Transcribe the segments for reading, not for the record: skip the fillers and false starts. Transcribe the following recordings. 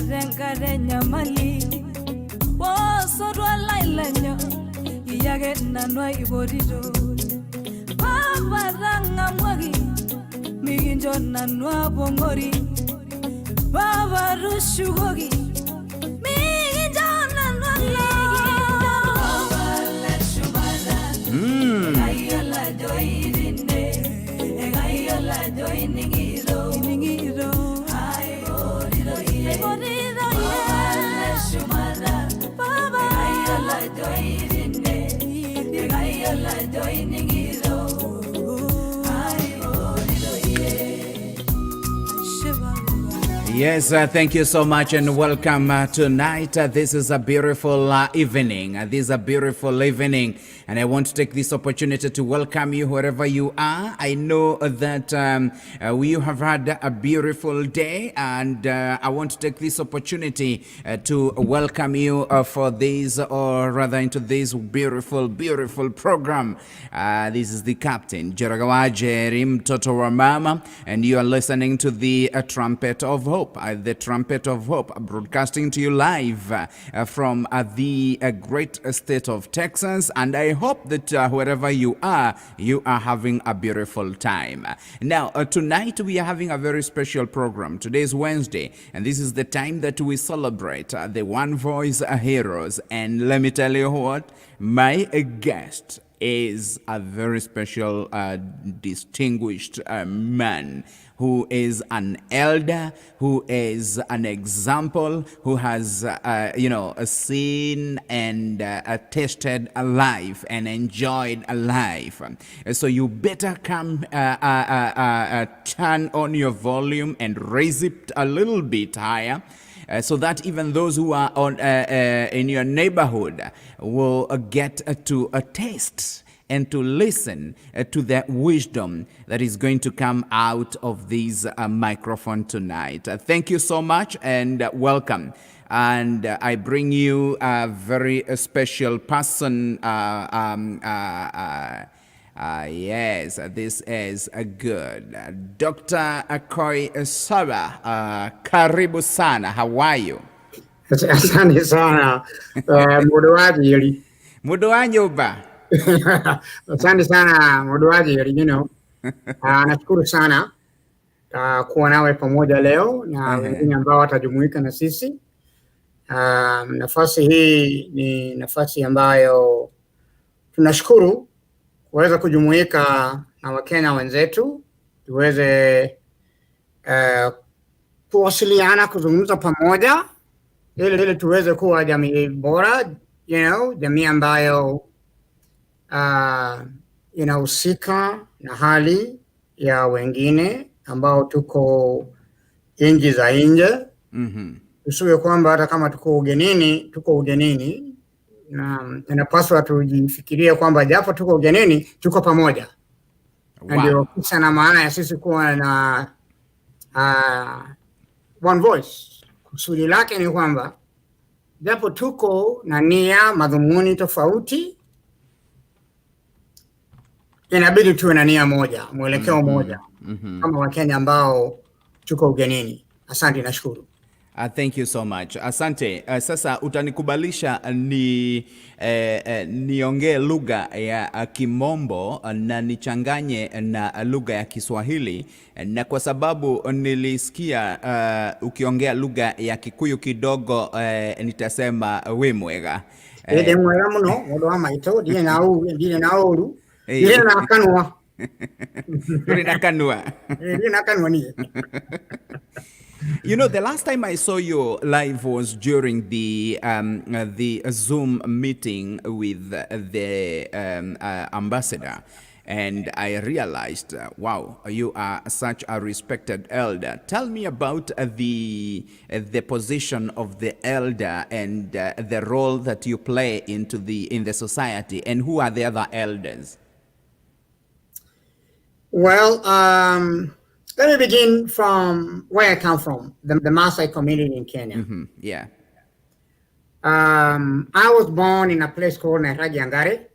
renkare nyamali wo sodwa lailanyo iyage nanwa iborido baba ranga mwagi miginjo nanwa bongori baba rushugogi miginjo nanwa baba la shumara ayala doirinde ayala doiningiro ningiro Yes, thank you so much and welcome tonight. This is a beautiful evening. This is a beautiful evening, and I want to take this opportunity to welcome you wherever you are. I know that we have had a beautiful day, and I want to take this opportunity to welcome you for this, or rather into this beautiful, beautiful program. This is the captain, Jeragawaje Mtoto wa Mama, and you are listening to the Trumpet of Hope. The Trumpet of Hope, broadcasting to you live from the great state of Texas, and I hope that wherever you are having a beautiful time. Now, tonight we are having a very special program. Today is Wednesday, and this is the time that we celebrate the One Voice Heroes. And let me tell you what, my guest is a very special, distinguished man who is an elder, who is an example, who has, seen and tasted a life and enjoyed a life. So you better come, turn on your volume and raise it a little bit higher, so that even those who are in your neighborhood will get to taste and to listen to the wisdom that is going to come out of this microphone tonight. Thank you so much and welcome. And I bring you a very special person. Yes, this is good. Dr. Koissaba, karibu sana. How are you? Asante sana. Mudowanyo ba? Asante sana mdoaji, nashukuru sana kuwa nawe pamoja leo na wengine ambao watajumuika na sisi. Nafasi hii ni nafasi ambayo tunashukuru kuweza kujumuika na Wakenya wenzetu, tuweze kuwasiliana, kuzungumza pamoja ili tuweze kuwa jamii bora, jamii ambayo inahusika na hali ya wengine ambao tuko nchi za nje. Tusiwe kwamba hata kama tuko ugenini, na inapaswa tujifikirie kwamba japo tuko ugenini tuko pamoja. Wow. Ndio kisa na maana ya sisi kuwa na one voice. Kusudi lake ni kwamba japo tuko na nia, madhumuni tofauti, inabidi tuwe na nia moja, mwelekeo moja, kama Wakenya ambao tuko ugenini. Asante, nashukuru. Thank you so much. Asante. Sasa utanikubalisha niongee lugha ya Kimombo na nichanganye na lugha ya Kiswahili, na kwa sababu nilisikia ukiongea lugha ya Kikuyu kidogo, nitasema we mwega. Ede mwega mno, modo ama ito, diye na uru. Diye na kanwa. Diye na kanwa. Diye na kanwa ni. You know, the last time I saw you live was during the Zoom meeting with the ambassador, and I realized, wow, you are such a respected elder. Tell me about the position of the elder and the role that you play in the society, and who are the other elders? Well, let me begin from where I come from, the Maasai community in Kenya. Yeah. I was born in a place called Nairagi.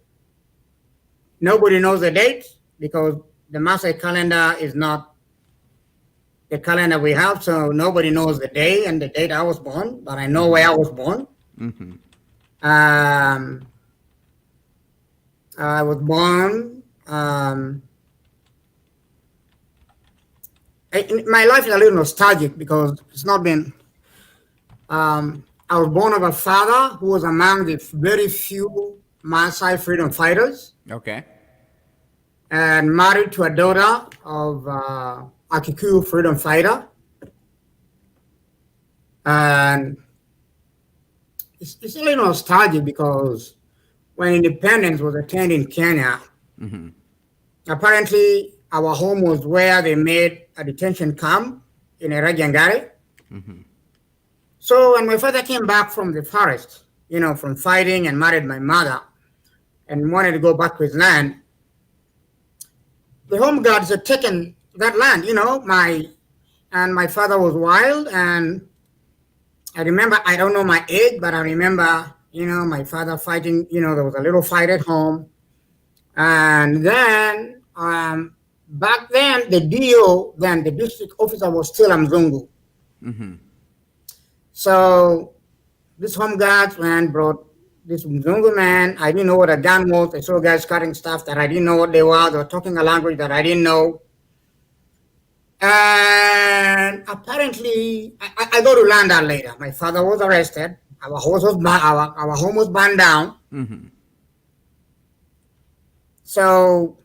Nobody knows the date because the Maasai calendar is not the calendar we have, so nobody knows the day and the date I was born, but I know where I was born. I was born. My life is a little nostalgic because it's not been. I was born of a father who was among the very few Maasai freedom fighters. Okay. And married to a daughter of a Kikuyu freedom fighter. And it's a little nostalgic because when independence was attained in Kenya, apparently our home was where they made a detention camp in Eragangare. So when my father came back from the forest, from fighting and married my mother and wanted to go back to his land, the home guards had taken that land, my father was wild. And I remember, I don't know my age, but I remember, my father fighting, there was a little fight at home. And then back then, the DO, the district officer was still a Mzungu. So this home guards man brought this Mzungu man. I didn't know what a gun was. I saw guys cutting stuff that I didn't know what they were. They were talking a language that I didn't know. And apparently, I go to learn that later. My father was arrested. Our home was burned down. So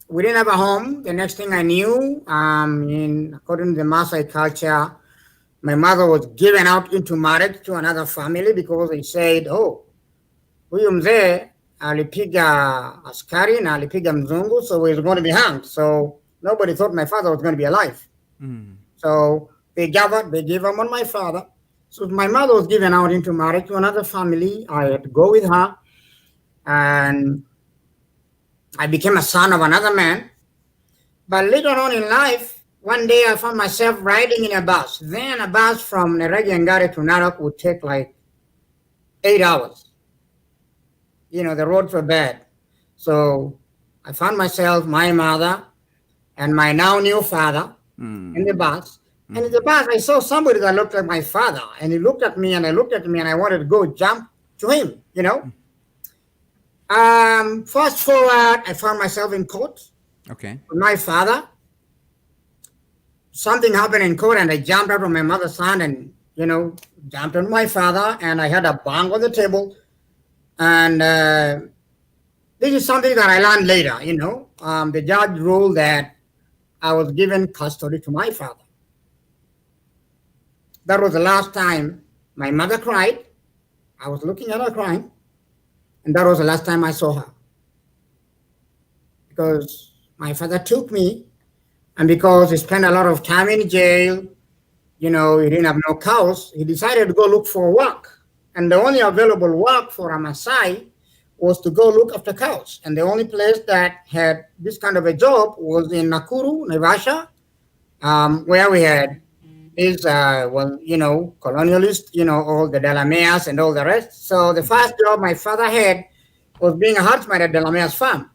we didn't have a home. The next thing I knew, according to the Maasai culture, my mother was given out into marriage to another family because they said, "Oh, huyu mzee alipiga askari na alipiga mzungu, so he's going to be hanged." So nobody thought my father was going to be alive. So they gave up on my father. So my mother was given out into marriage to another family. I had to go with her, and I became a son of another man. But later on in life, one day I found myself riding in a bus. Then a bus from Neregi to Narok would take like 8 hours. The roads were bad. So I found myself, my mother, and my now new father in the bus. And in the bus, I saw somebody that looked like my father. And he looked at me, and I looked at me, and I wanted to go jump to him, Fast forward, I found myself in court. Okay. With my father. Something happened in court, and I jumped out of my mother's hand and, jumped on my father, and I had a bang on the table. And this is something that I learned later, the judge ruled that I was given custody to my father. That was the last time my mother cried. I was looking at her crying, and that was the last time I saw her. Because my father took me, and because he spent a lot of time in jail, he didn't have no cows, he decided to go look for work. And the only available work for a Maasai was to go look after cows. And the only place that had this kind of a job was in Nakuru, Naivasha, where we had these, colonialists, all the Delameas and all the rest. So the first job my father had was being a herdsman at Delamea's farm.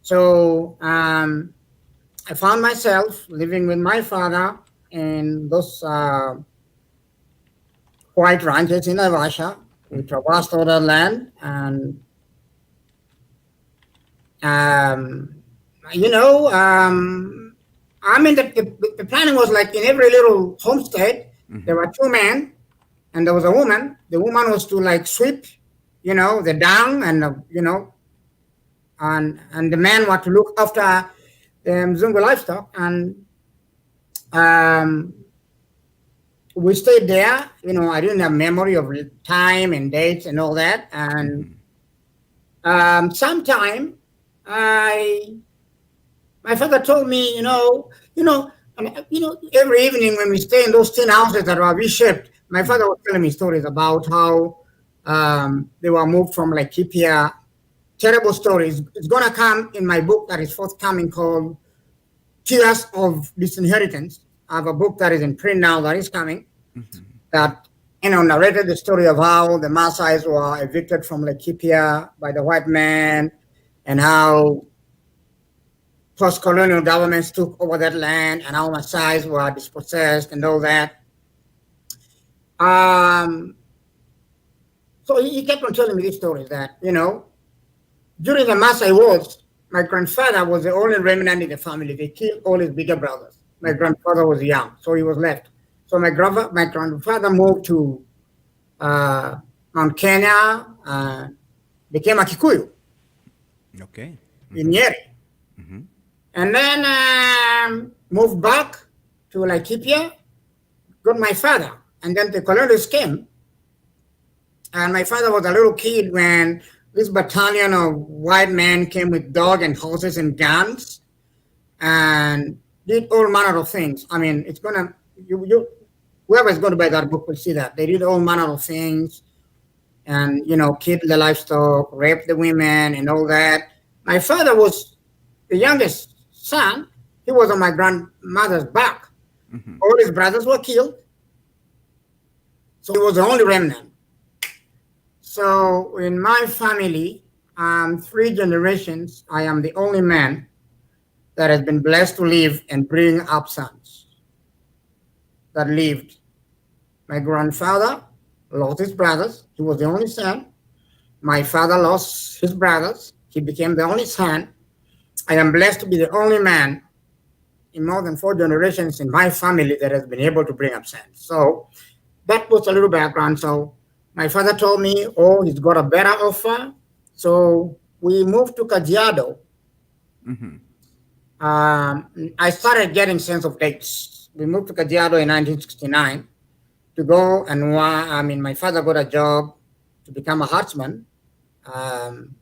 So I found myself living with my father in those white ranches in Naivasha. We traversed all the land, and the planning was like in every little homestead, there were two men, and there was a woman. The woman was to like sweep, the dung, and and the men were to look after the Mzungu livestock, and we stayed there. I didn't have memory of time and dates and all that. And sometime my father told me, every evening when we stay in those tin houses that were V-shaped, my father was telling me stories about how they were moved from Laikipia. Terrible stories. It's going to come in my book that is forthcoming called Tears of Disinheritance. I have a book that is in print now that is coming that, narrated the story of how the Maasais were evicted from Laikipia by the white man, and how post-colonial governments took over that land and our Maasais were dispossessed and all that. So he kept on telling me these stories that, you know, during the Maasai Wars, my grandfather was the only remnant in the family. They killed all his bigger brothers. My grandfather was young, so he was left. So my grandfather moved to Mount Kenya, became a Kikuyu. Okay. In Nyeri. And then moved back to Laikipia, got my father. And then the colonists came. And my father was a little kid when this battalion of white men came with dogs and horses and guns and did all manner of things. I mean, it's gonna, whoever's going to buy that book will see that. They did all manner of things and, you know, killed the livestock, raped the women and all that. My father was the youngest son. He was on my grandmother's back. All his brothers were killed. So he was the only remnant. So in my family, 3 generations, I am the only man that has been blessed to live and bring up sons that lived. My grandfather lost his brothers. He was the only son. My father lost his brothers. He became the only son. I am blessed to be the only man in more than 4 generations in my family that has been able to bring up sons. So that was a little background. So my father told me, oh, he's got a better offer. So we moved to Kajiado. I started getting sense of dates. We moved to Kajiado in 1969 to go and, my father got a job to become a herdsman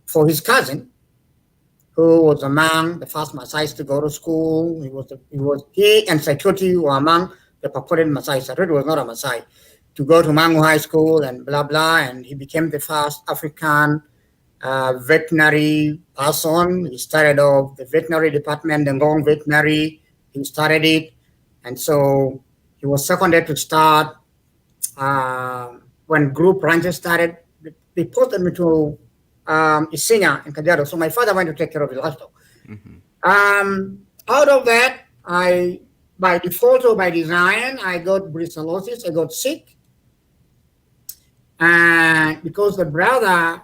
for his cousin, who was among the first Maasais to go to school. He and Saitoti were among the purported Maasai. Saitoti was not a Maasai. To go to Mangu High School and blah, blah, and he became the first African veterinary person. He started off the veterinary department, the Ngong Veterinary. He started it. And so he was seconded to start. When group ranches started, they posted me to Isinya in Kajiado. So my father went to take care of his livestock. Out of that, by default or by design, I got brucellosis. I got sick. And because the brother,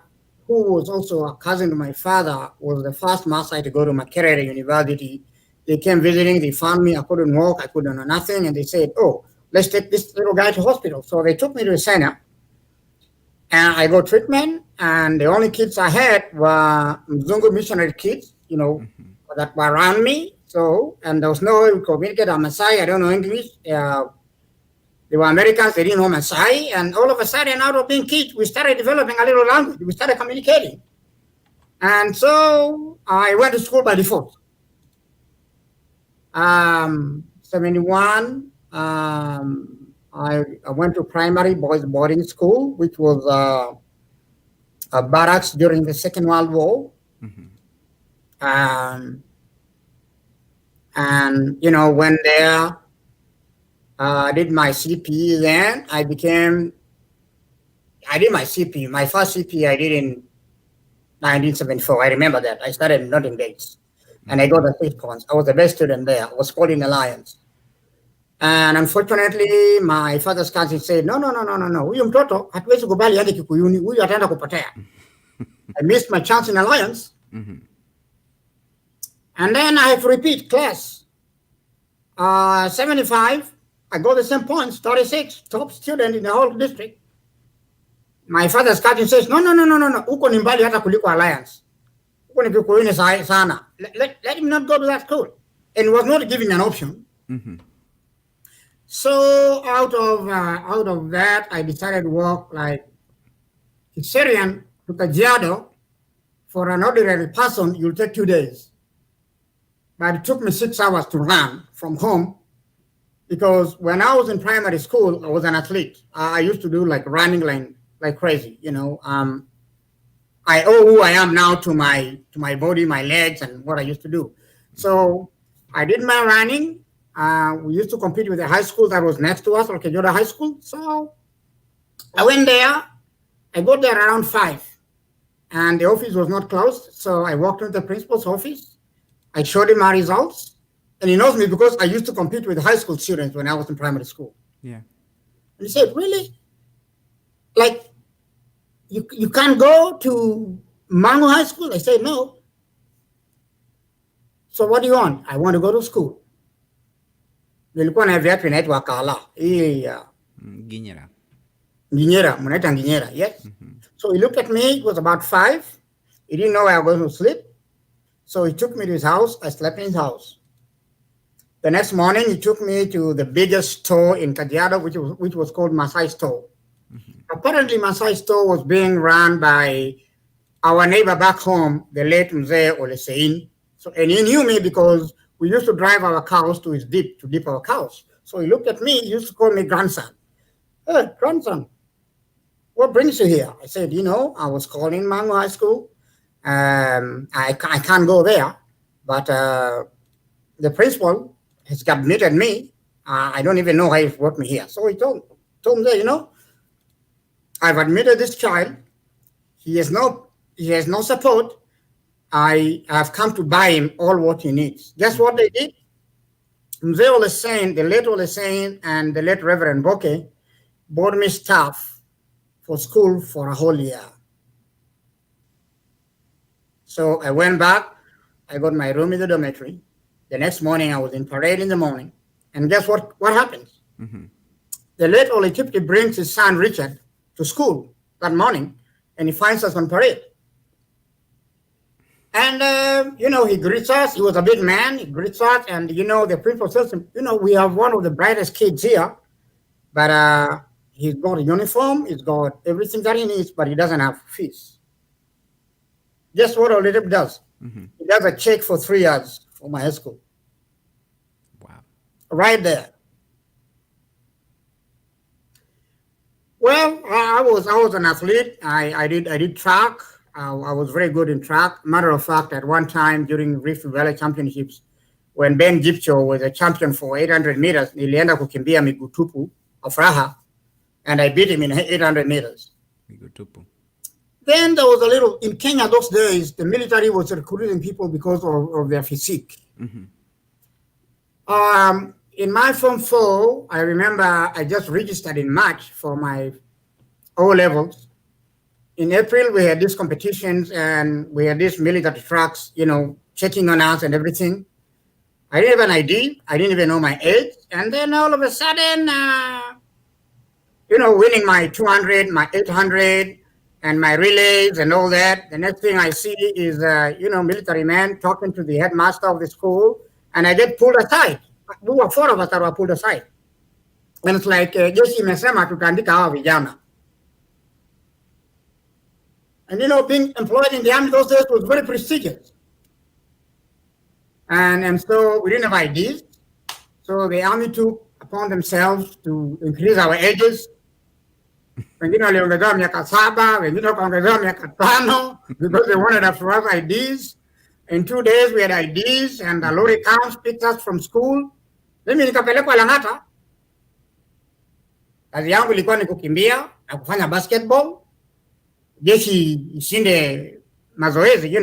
who was also a cousin to my father, was the first Maasai to go to Makerere University, they came visiting, they found me, I couldn't walk, I couldn't know nothing, and they said, oh, let's take this little guy to hospital. So they took me to the center, and I got treatment, and the only kids I had were Mzungu missionary kids, you know, that were around me. So, and there was no way we communicate. I'm Maasai, I don't know English. They were Americans, they didn't know Maasai, and all of a sudden, out of being kids, we started developing a little language. We started communicating. And so I went to school by default. 71, I went to primary boys boarding school, which was a barracks during the Second World War. And, you know, when there, I did my CPE then. I did my CPE. My first CPE I did in 1974. I remember that. I started noting dates. And I got a 8 points. I was the best student there. I was called in Alliance. And unfortunately, my father's cousin said, no. Huyu mtoto hatuwezi kubali hadi Kikuyuni. Huyu ataenda kupotea. I missed my chance in Alliance. And then I have to repeat class. 75. I got the same points, 36, top student in the whole district. My father's cousin says, no. Uko ni mbali hata kuliko Alliance. Uko ni Kikuyuni sana. Let him not go to that school. And was not given an option. So out of that, I decided to work like Syrian to Kajiado. For an ordinary person, you'll take 2 days. But it took me 6 hours to run from home. Because when I was in primary school, I was an athlete. I used to do like running like crazy, you know. I owe who I am now to my body, my legs, and what I used to do. So I did my running. We used to compete with the high school that was next to us, Kenyans High School. So I went there. I got there around 5, and the office was not closed. So I walked into the principal's office. I showed him my results, and he knows me because I used to compete with high school students when I was in primary school. Yeah. And he said, really? Like, you can't go to Mango High School? I said, no. So what do you want? I want to go to school. Nilikuwa na viatu inaitwa kala. Ginyera. Ginyera, mnaita ginyera, yes. So he looked at me, it was about 5. He didn't know I was going to sleep. So he took me to his house. I slept in his house. The next morning, he took me to the biggest store in Kajiado, which was called Masai Store. Apparently, Masai Store was being run by our neighbor back home, the late Mzee Olesein. So, and he knew me because we used to drive our cows to his dip to dip our cows. So he looked at me, he used to call me grandson. Hey, grandson, what brings you here? I said, I was called in Mango High School. I can't go there, but the principal has admitted me. I don't even know why he brought me here. So he told me, I've admitted this child. He has no support. I have come to buy him all what he needs. Guess what they did? Mzee Olesein, the late Olesein, and the late Reverend Boke bought me stuff for school for a whole year. So I went back. I got my room in the dormitory. The next morning, I was in parade in the morning. And guess what happens? The late Ole Tipti brings his son Richard to school that morning, and he finds us on parade. And, he greets us. He was a big man. He greets us. And, the principal says, we have one of the brightest kids here, but he's got a uniform. He's got everything that he needs, but he doesn't have fees. Guess what Ole Tipti does? He does a check for 3 years for my high school. Wow. Right there. Well, I was an athlete. I did track. I was very good in track. Matter of fact, at one time during Rift Valley Championships, when Ben Gipcho was a champion for 800 meters, nilienda kukimbia miguu tupu of raha, and I beat him in 800 meters. Miguu tupu. Then there was a little, in Kenya those days, the military was recruiting people because of their physique. In my Form 4, I remember I just registered in March for my O-levels. In April, we had these competitions and we had these military trucks, checking on us and everything. I didn't have an ID. I didn't even know my age. And then all of a sudden, winning my 200, my 800, and my relays and all that. The next thing I see is, military man talking to the headmaster of the school, and I get pulled aside. We were 4 of us that were pulled aside. And it's like, jeshi imesema tutaandika hawa vijana. And, being employed in the army those days was very prestigious. And so we didn't have IDs. So the army took upon themselves to increase our ages. Wengine waliongezewa miaka 7, wengine wakaongezewa miaka 5 because they wanted us to have IDs. In 2 days we had IDs and the lorry comes, picked us from school. Mimi nikapelekwa Lang'ata. Kazi yangu ilikuwa ni kukimbia na kufanya basketball. Jeshi ishinde mazoezi,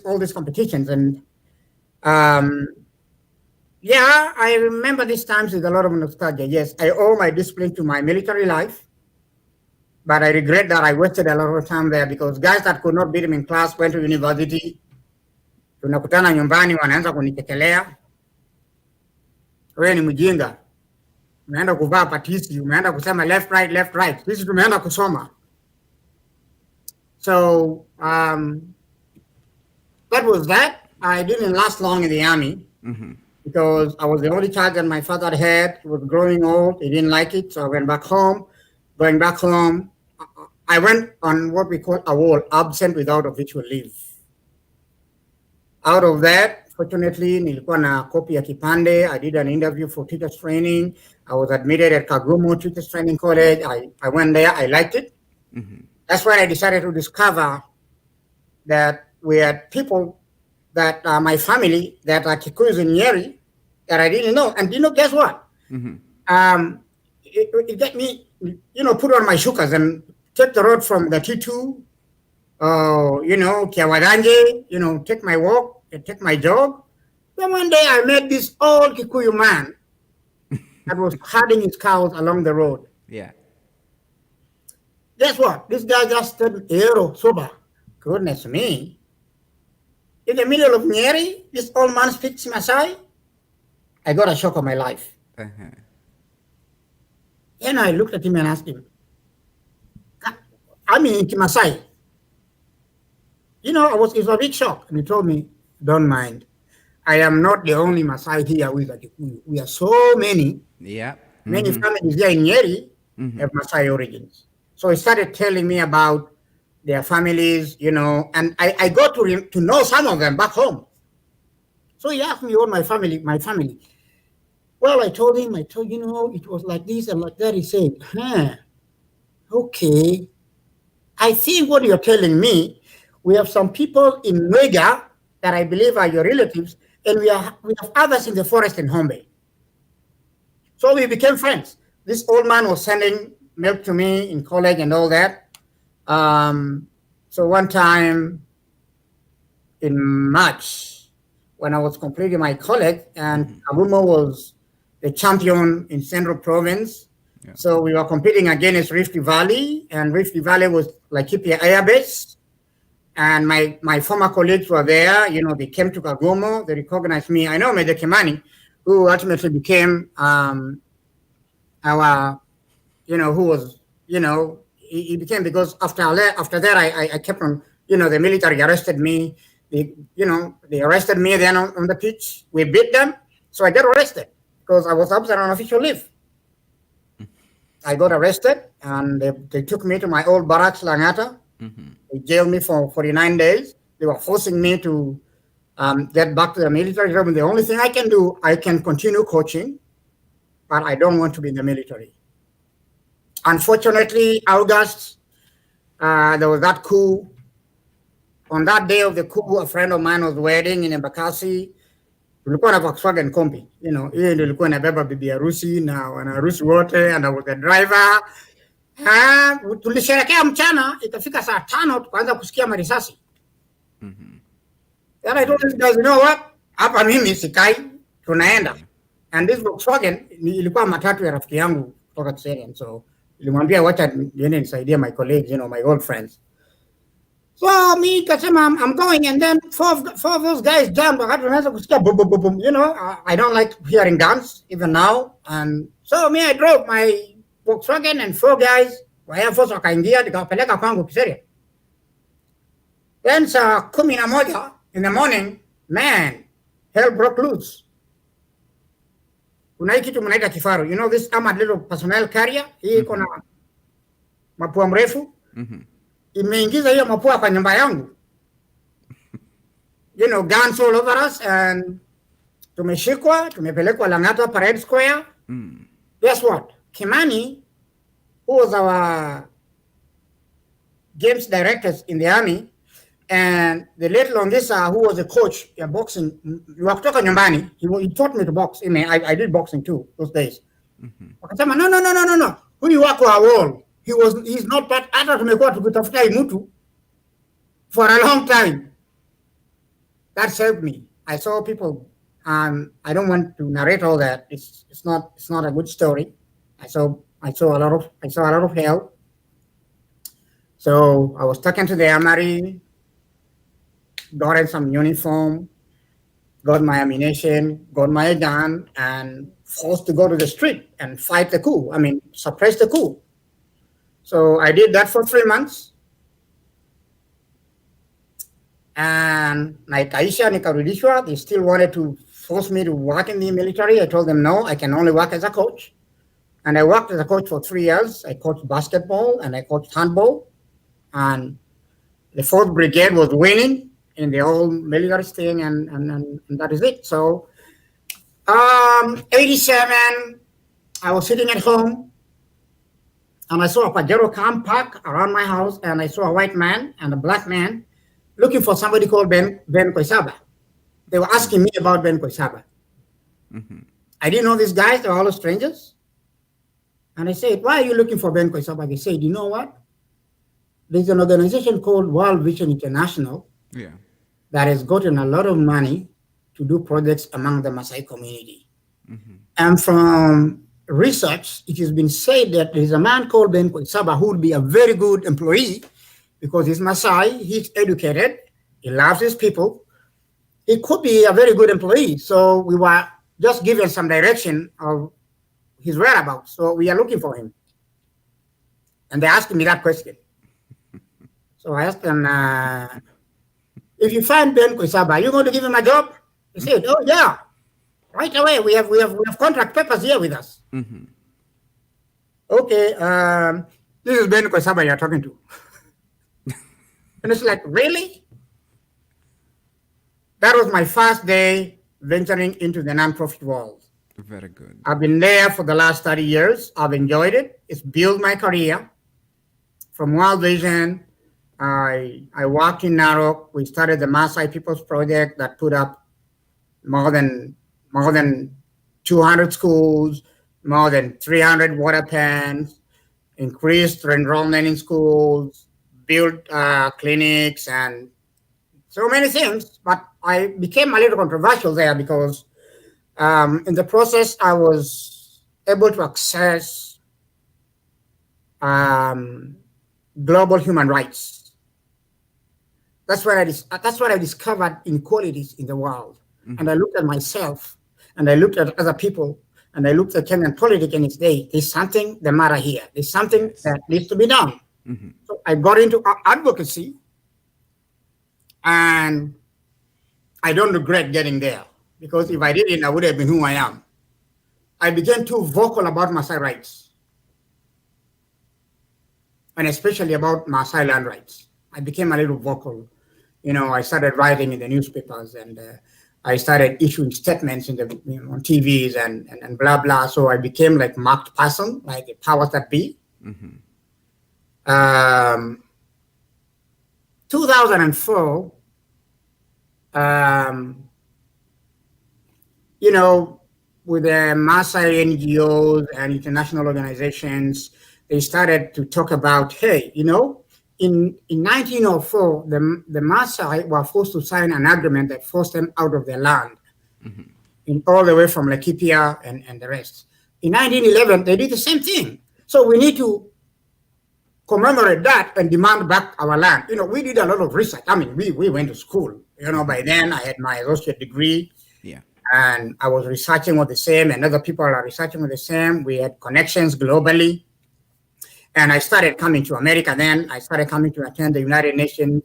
all these competitions. And I remember these times with a lot of nostalgia. Yes, I owe my discipline to my military life. But I regret that I wasted a lot of time there because guys that could not beat him in class went to university. Tunakutana nyumbani wanaanza kunitekelea. Wewe ni mjinga. Unaenda kuvaa patisi, umeenda kusema left right. Sisi tumeenda kusoma. So that was that. I didn't last long in the army because I was the only child that my father had. He was growing old. He didn't like it. So I went back home. Going back home, I went on what we call a wall, absent without official leave. Out of that, fortunately, nilikuwa na copy ya kipande. I did an interview for teachers training. I was admitted at Kagumo Teachers Training College. I went there. I liked it. That's when I decided to discover that we had people that are my family that are Kikuyus in Nyeri that I didn't know. And guess what? It got me, put on my shukas and take the road from the T2, Kiawadanje, take my walk, take my jog. Then one day I met this old Kikuyu man that was herding his cows along the road. Yeah. Guess what? This guy just said, "Ero soba." Goodness me. In the middle of Nyeri, this old man speaks Masai. I got a shock of my life. Uh-huh. Then I looked at him and asked him, I'm in Masai. You know, it was a big shock. And he told me, don't mind. I am not the only Masai here with a Kikuyu. We are so many. Yeah. Many families here in Nyeri have Masai origins. So he started telling me about their families, you know, and I got to know some of them back home. So he asked me what my family. Well, I told him, you know, it was like this and like that. He said, okay. I think what you're telling me, we have some people in Nwega that I believe are your relatives, and we have others in the forest in Hombe. So we became friends. This old man was sending milk to me in college and all that. So one time in March, when I was completing my college, and Abumo was the champion in Central Province. Yeah. So we were competing against Rift Valley, and Rift Valley was Laikipia Air Base. And my former colleagues were there. You know, they came to Kagomo. They recognized me. I know Major Kimani, who ultimately became our, you know, who was, you know, he became, because after that, I kept on, you know, the military arrested me. They arrested me then on the pitch. We beat them. So I got arrested because I was absent on official leave. I got arrested and they took me to my old barracks, Langata. They jailed me for 49 days. They were forcing me to get back to the military. The only thing I can do, I can continue coaching, but I don't want to be in the military. Unfortunately, August, there was that coup. On that day of the coup, a friend of mine was wedding in Embakasi. Tulikuwa na Volkswagen Kombi, you know, hiyo ndio ilikuwa inabeba bibi harusi na wanaharusi wote, and I was the driver. Tulisherekea mchana, ikafika saa 5 tukaanza kusikia marisasi. Then I told these guys, you know what? Hapa mimi sikai, tunaenda. And this Volkswagen ilikuwa matatu ya rafiki yangu kutoka Kiserian. So nilimwambia wacha niende nisaidie my colleagues, you know, my old friends. So me kasema I'm going, and then four of those guys jumped. Wakati tunaanza kusikia boom boom boom boom. You know, I don't like hearing guns even now. And so me, I drove my Volkswagen and 4 guys wa Air Force wakaingia, nikawapeleka kwangu Kiserian. Then saa 11 in the morning, man, hell broke loose. Kuna hii kitu mnaita kifaru. You know this armored little personnel carrier? Hii iko na mapua mrefu. Imeingiza hiyo mapua kwa nyumba yangu. You know, guns all over us, and tumeshikwa, tumepelekwa Langata Parade Square. Guess what? Kimani, who was our games directors in the army, and the late Longisa, who was a coach in boxing, wakutoka nyumbani, he taught me to box. I did boxing too those days. Wakasema, no. Huyu wako R.Ole. He's not part. Hata tumekuwa tukitafuta imutu for a long time. That saved me. I saw people. I don't want to narrate all that. It's not a good story. I saw a lot of hell. So I was taken to the armory, got in some uniform, got my ammunition, got my gun, and forced to go to the street and fight the coup. Suppress the coup. So I did that for 3 months. And Kaissaba nikarudishwa. They still wanted to force me to work in the military. I told them, no, I can only work as a coach. And I worked as a coach for 3 years. I coached basketball and I coached handball. And the 4th Brigade was winning in the old military thing, and that is it. So 87, I was sitting at home, and I saw a Pajero car park around my house, and I saw a white man and a black man looking for somebody called Ben Kosaba. They were asking me about Ben Kosaba. I didn't know these guys. They were all strangers. And I said, why are you looking for Ben Kosaba? They said, you know what? There's an organization called World Vision International that has gotten a lot of money to do projects among the Maasai community. And from research, it has been said that there is a man called Ben Kosaba who would be a very good employee because he's Maasai, he's educated, he loves his people. He could be a very good employee. So we were just given some direction of his whereabouts. So we are looking for him. And they asked me that question. So I asked them, if you find Ben Koissaba, are you going to give him a job? He said, oh yeah, right away. We have contract papers here with us. Okay, this is Ben Kosaba you're talking to. And it's like, really? That was my first day venturing into the nonprofit world. Very good. I've been there for the last 30 years. I've enjoyed it. It's built my career. From World Vision, I worked in Narok. We started the Maasai People's Project that put up more than 200 schools, more than 300 water pans, increased enrollment in schools, built clinics, and so many things. But I became a little controversial there because in the process, I was able to access global human rights. That's what I discovered inequalities in the world. And I looked at myself, and I looked at other people, and I looked at Kenyan politics in its day. There's something the matter here. There's something that needs to be done. So I got into advocacy, and I don't regret getting there, because if I didn't, I would have been who I am. I became too vocal about Maasai rights, and especially about Maasai land rights. I became a little vocal. I started writing in the newspapers, and I started issuing statements in the on TVs and blah blah. So I became like marked person, like the powers that be. 2004. With the Maasai NGOs and international organizations, they started to talk about, hey, in 1904, the Maasai were forced to sign an agreement that forced them out of their land, in all the way from Laikipia and the rest. In 1911, they did the same thing. So we need to commemorate that and demand back our land. We did a lot of research. I mean, we went to school. By then I had my associate degree. Yeah. And I was researching on the same, and other people are researching on the same. We had connections globally. And I started coming to America then. I started coming to attend the United Nations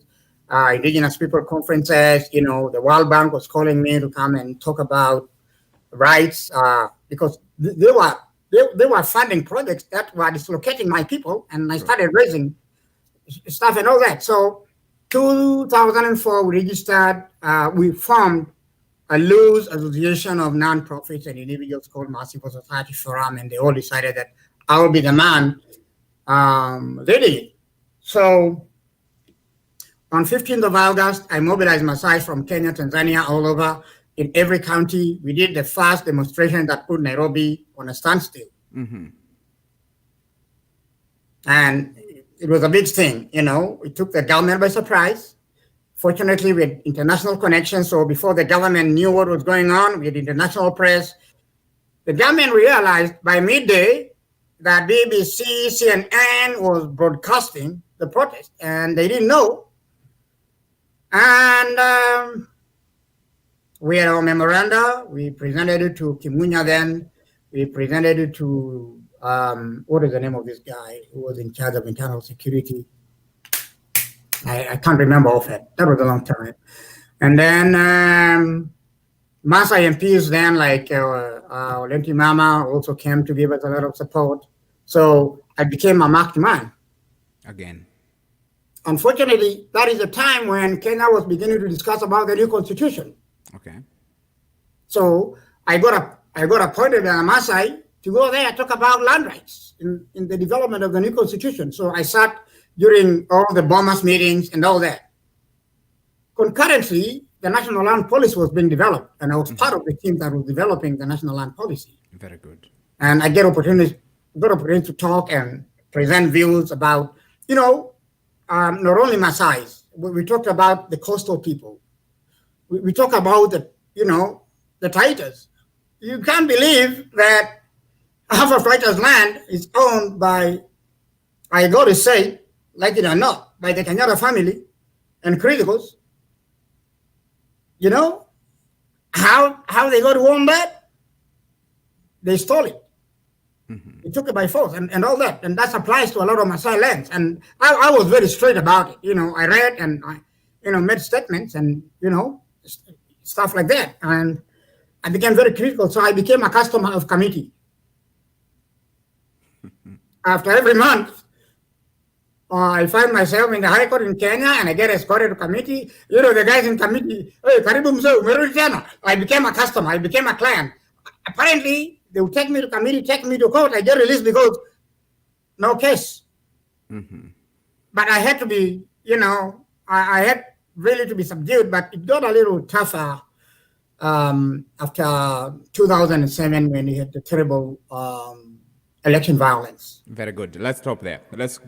Indigenous People Conferences. The World Bank was calling me to come and talk about rights because they were funding projects that were dislocating my people. And I started raising stuff and all that. So 2004, we registered, we formed a loose association of nonprofits and individuals called Massive Society Forum, and they all decided that I would be the man leading it. So on 15th of August, I mobilized Maasai from Kenya, Tanzania, all over in every county. We did the first demonstration that put Nairobi on a standstill. And it was a big thing, it took the government by surprise. Fortunately, we had international connections. So before the government knew what was going on, we had international press. The government realized by midday that BBC, CNN was broadcasting the protest, and they didn't know. And we had our memoranda. We presented it to Kimunya then. We presented it to, what is the name of this guy who was in charge of internal security? I can't remember off it. That was a long time. And then Maasai MPs then, like Olenti Mama, also came to give us a lot of support. So I became a marked man. Again. Unfortunately, that is the time when Kenya was beginning to discuss about the new constitution. Okay. So I got appointed as a Maasai to go there and talk about land rights in the development of the new constitution. So I sat during all the bombers meetings and all that. Concurrently, the national land policy was being developed, and I was part of the team that was developing the national land policy. Very good. And I get opportunity to talk and present views about, not only Maasais. We talked about the coastal people. We talk about the Titans. You can't believe that half of Titans' land is owned by, I got to say, like it or not, by the Kenyatta family and criticals. How they got to own that? They stole it. They took it by force and all that. And that applies to a lot of Maasai lands. And I was very straight about it. I read and I made statements and, stuff like that. And I became very critical. So I became a customer of committee. After every month, I find myself in the High Court in Kenya and I get escorted to committee. The guys in committee, hey, karibu mzee, umerudi tena. I became a customer. I became a client. Apparently, they would take me to committee, take me to court. I get released because no case. But I had to be, I had really to be subdued, but it got a little tougher after 2007 when we had the terrible election violence. Very good. Let's stop there. Let's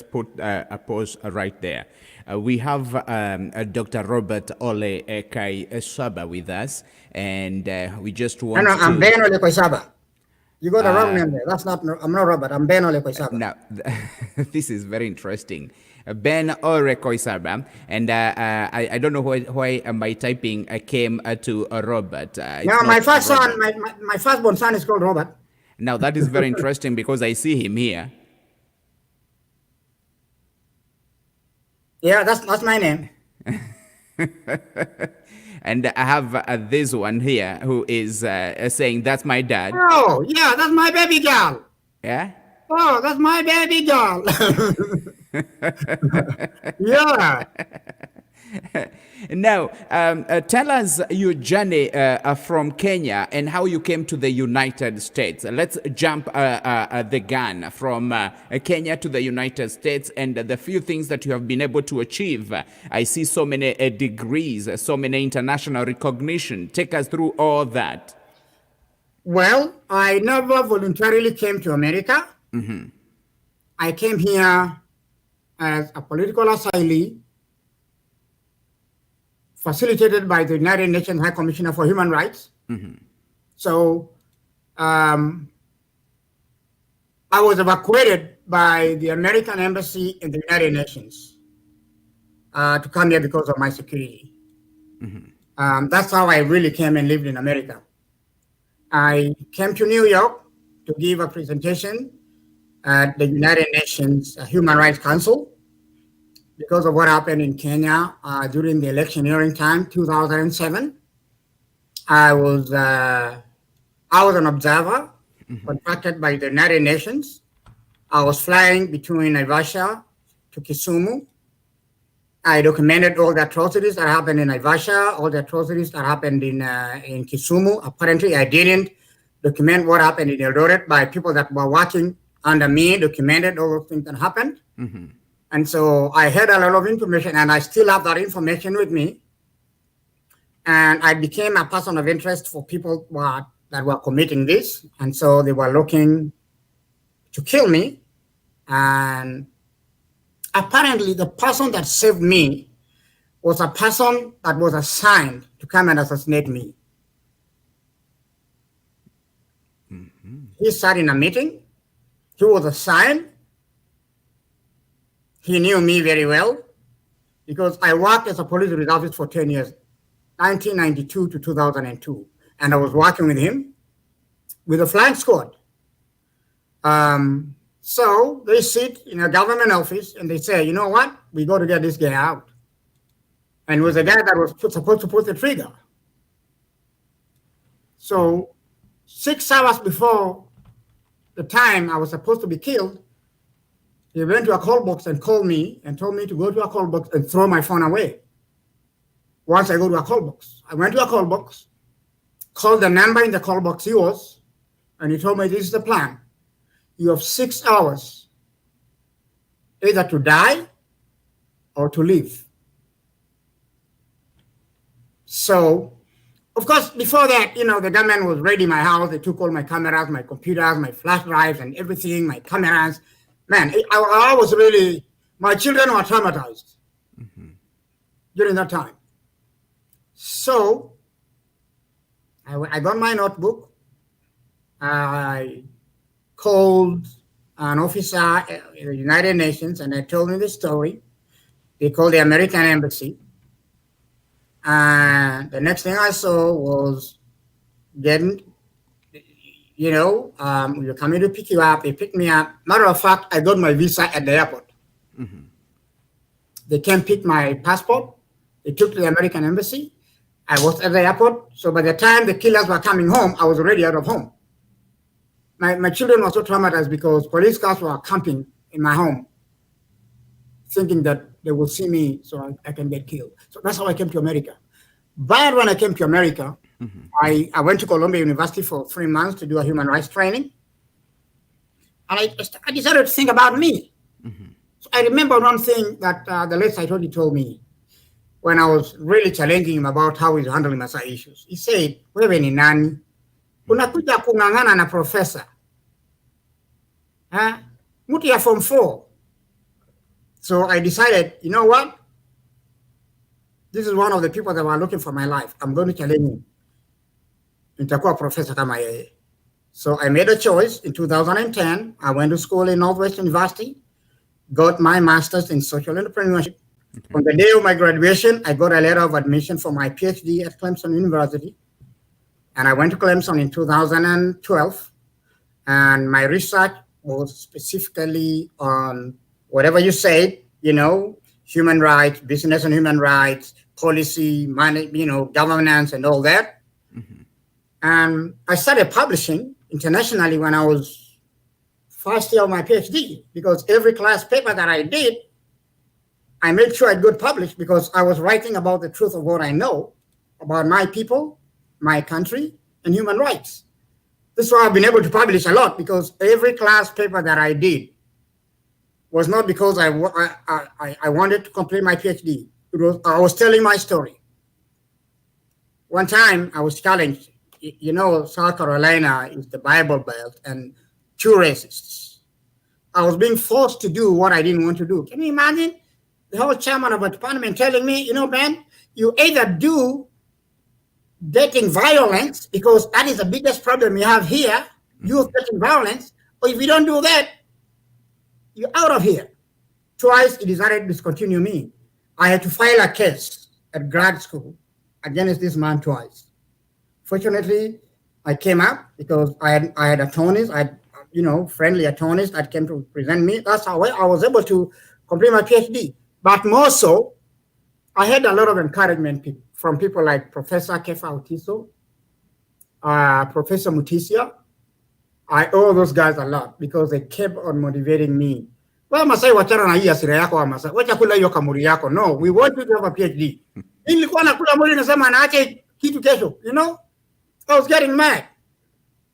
put a pause right there. We have Dr. Robert R.Ole Kaissaba with us, and we just want to... I'm Ben Koissaba. You got the wrong name there. I'm not Robert. I'm Ben Koissaba. Now, this is very interesting. Ben Koissaba, and I don't know why my typing came to Robert. No, my first son, my firstborn son is called Robert. Now that is very interesting because I see him here. Yeah, that's my name. And I have this one here who is saying that's my dad. Oh, yeah, that's my baby girl. Yeah? Oh, that's my baby girl. Yeah. Now, tell us your journey from Kenya and how you came to the United States. Let's jump the gun from Kenya to the United States and the few things that you have been able to achieve. I see so many degrees, so many international recognition. Take us through all that. Well, I never voluntarily came to America. I came here as a political asylee, facilitated by the United Nations High Commissioner for Human Rights. So I was evacuated by the American Embassy in the United Nations to come here because of my security. That's how I really came and lived in America. I came to New York to give a presentation at the United Nations Human Rights Council because of what happened in Kenya during the electioneering time, 2007. I was an observer contracted by the United Nations. I was flying between Naivasha to Kisumu. I documented all the atrocities that happened in Naivasha, all the atrocities that happened in Kisumu. Apparently, I didn't document what happened in Eldoret by people that were working under me, documented all those things that happened. And so I had a lot of information, and I still have that information with me. And I became a person of interest for people that were committing this. And so they were looking to kill me. And apparently the person that saved me was a person that was assigned to come and assassinate me. He sat in a meeting. He was assigned. He knew me very well because I worked as a police reservist for 10 years, 1992 to 2002. And I was working with him with a flying squad. So they sit in a government office and they say, you know what? We got to get this guy out. And it was a guy that was supposed to pull the trigger. So 6 hours before the time I was supposed to be killed, he went to a call box and called me and told me to go to a call box and throw my phone away. Once I go to a call box, I went to a call box, called the number in the call box he was, and he told me this is the plan. You have 6 hours, either to die or to live. So, of course, before that, the gunman was raiding my house. They took all my cameras, my computers, my flash drives and everything, my cameras. Man, I was really, my children were traumatized during that time. So I got my notebook. I called an officer at the United Nations and they told me the story. They called the American embassy. And the next thing I saw was getting, you're coming to pick you up. They picked me up. Matter of fact, I got my visa at the airport. Mm-hmm. They came pick my passport. They took to the American embassy. I was at the airport. So by the time the killers were coming home, I was already out of home. My children were so traumatized because police cars were camping in my home, thinking that they will see me so I can get killed. So that's how I came to America. But when I came to America, mm-hmm. I went to Columbia University for 3 months to do a human rights training. And I decided to think about me. Mm-hmm. So I remember one thing that the late Saitoti told me when I was really challenging him about how he's handling Maasai issues. He said, wewe ni nani? Unakuja kung'ang'ana na professor. Mtu ya form 4. So I decided, you know what? This is one of the people that were looking for my life. I'm going to challenge him. Nitakuwa professor kama yeye. So I made a choice. In 2010, I went to school in Northwest University, got my master's in social entrepreneurship. Okay. On the day of my graduation, I got a letter of admission for my Ph.D. at Clemson University. And I went to Clemson in 2012. And my research was specifically on whatever you said, human rights, business and human rights, policy, money, governance and all that. Mm-hmm. And I started publishing internationally when I was first year of my PhD, because every class paper that I did, I made sure I got published because I was writing about the truth of what I know about my people, my country, and human rights. This is why I've been able to publish a lot, because every class paper that I did was not because I wanted to complete my PhD. I was telling my story. One time I was challenged. South Carolina is the Bible Belt and too racist. I was being forced to do what I didn't want to do. Can you imagine the whole chairman of a department telling me, Ben, you either do dating violence, because that is the biggest problem you have here, youth dating violence, or if you don't do that, you're out of here. Twice he decided to discontinue me. I had to file a case at grad school against this man twice. Fortunately, I came up because I had attorneys, friendly attorneys that came to present me. That's how I was able to complete my PhD. But more so, I had a lot of encouragement from people like Professor Kefa Otiso, Professor Mutisia. I owe those guys a lot because they kept on motivating me. Well, Masai wachana na hii asira yako wa Masai. Wacha kula hiyo kamuri yako. No, we want you to have a PhD. Nilikuwa nakula mwili nasema anaache kitu kesho, I was getting mad.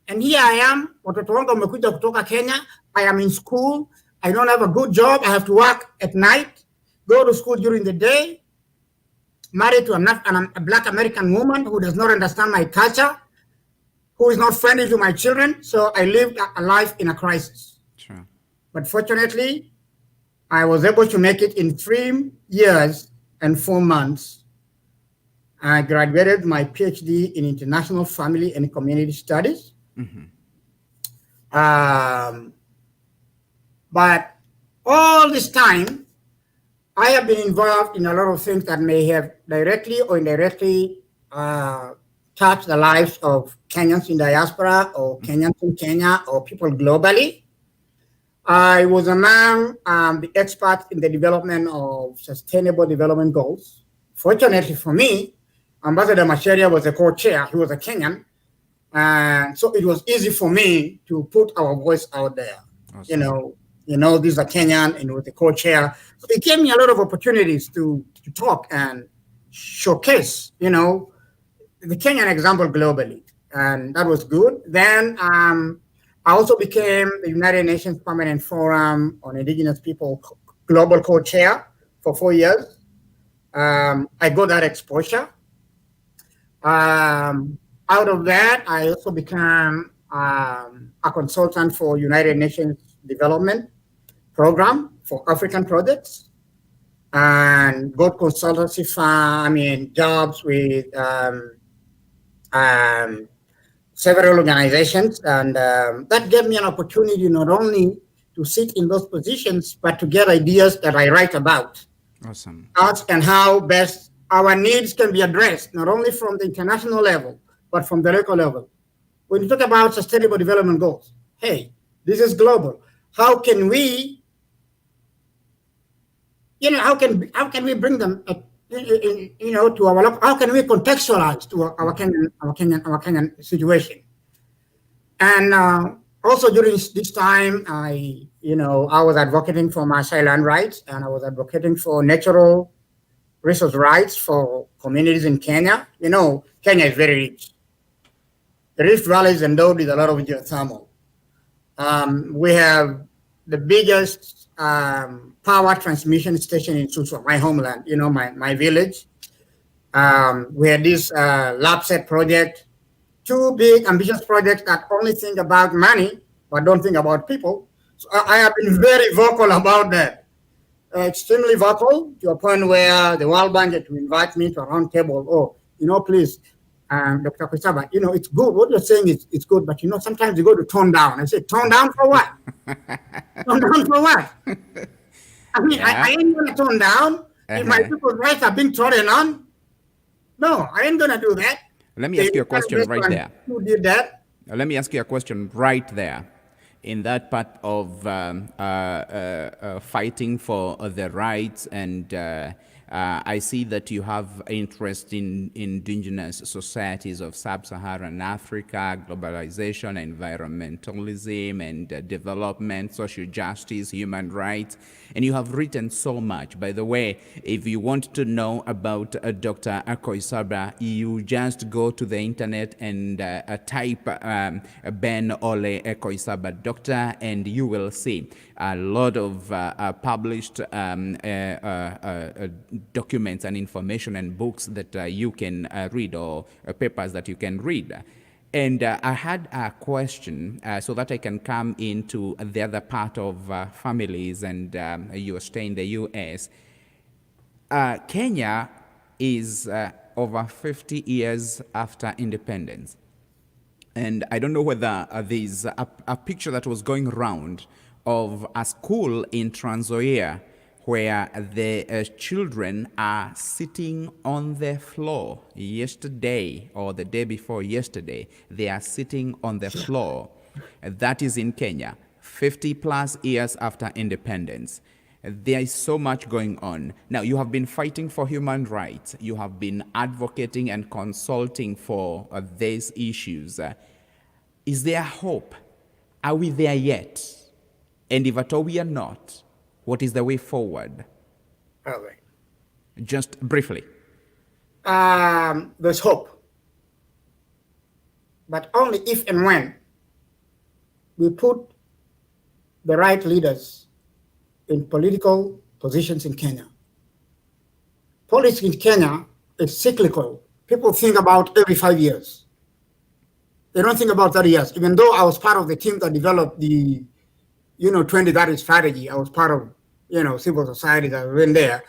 And here I am, watoto wangu wamekuja kutoka Kenya. I am in school. I don't have a good job. I have to work at night, go to school during the day, married to a Black American woman who does not understand my culture, who is not friendly to my children. So I lived a life in a crisis. Sure. But fortunately, I was able to make it in 3 years and 4 months. I graduated my PhD in International Family and Community Studies. Mm-hmm. But all this time, I have been involved in a lot of things that may have directly or indirectly touched the lives of Kenyans in diaspora or Kenyans in Kenya or people globally. I was among the experts in the development of sustainable development goals. Fortunately for me, Ambassador Macharia was a co-chair. He was a Kenyan. And so it was easy for me to put our voice out there. Awesome. This is a Kenyan and with a co-chair. So it gave me a lot of opportunities to talk and showcase, the Kenyan example globally. And that was good. Then I also became the United Nations Permanent Forum on Indigenous People Global Co-Chair for 4 years. I got that exposure. Out of that, I also became a consultant for United Nations Development Program for African projects, and got consultancy jobs with um, several organizations, and that gave me an opportunity not only to sit in those positions, but to get ideas that I write about. Awesome. Us and how best our needs can be addressed, not only from the international level, but from the local level. When you talk about sustainable development goals, hey, this is global. How can we, how can we bring them, to our, how can we contextualize to our Kenyan situation? And also during this time, I was advocating for Maasai land rights, and I was advocating for natural resource rights for communities in Kenya. Kenya is very rich. The Rift Valley is endowed with a lot of geothermal. We have the biggest power transmission station in Suswa, my homeland, my village. We had this LabSet project, two big ambitious projects that only think about money, but don't think about people. So I have been very vocal about that. Extremely vocal to a point where the World Bank had to invite me to a round table. Oh, please, Dr. Koissaba, it's good. What you're saying is it's good, but sometimes you go to tone down. I say, tone down for what? Tone down for what? I mean, I ain't gonna tone down if my people's rights are being trodden on. No, I ain't gonna do that. Let me ask you a question right there. Who did that? Let me ask you a question right there. In that part of fighting for the rights, and I see that you have interest in indigenous societies of sub-Saharan Africa, globalization, environmentalism, and development, social justice, human rights, and you have written so much. By the way, if you want to know about Dr. Koissaba, you just go to the internet and type Ben-Ole Koissaba Doctor, and you will see a lot of published documents and information and books that you can read, or papers that you can read. And I had a question so that I can come into the other part of families, and you stay in the U.S. Kenya is over 50 years after independence. And I don't know whether there's a picture that was going around of a school in Trans Nzoia where the children are sitting on the floor. Yesterday, or the day before yesterday, they are sitting on the floor. That is in Kenya, 50 plus years after independence. There is so much going on. Now, you have been fighting for human rights. You have been advocating and consulting for these issues. Is there hope? Are we there yet? And if at all we are not, what is the way forward? All right. Just briefly. There's hope. But only if and when we put the right leaders in political positions in Kenya. Politics in Kenya is cyclical. People think about every 5 years. They don't think about 30 years. Even though I was part of the team that developed the 2030 strategy, I was part of civil society that went there.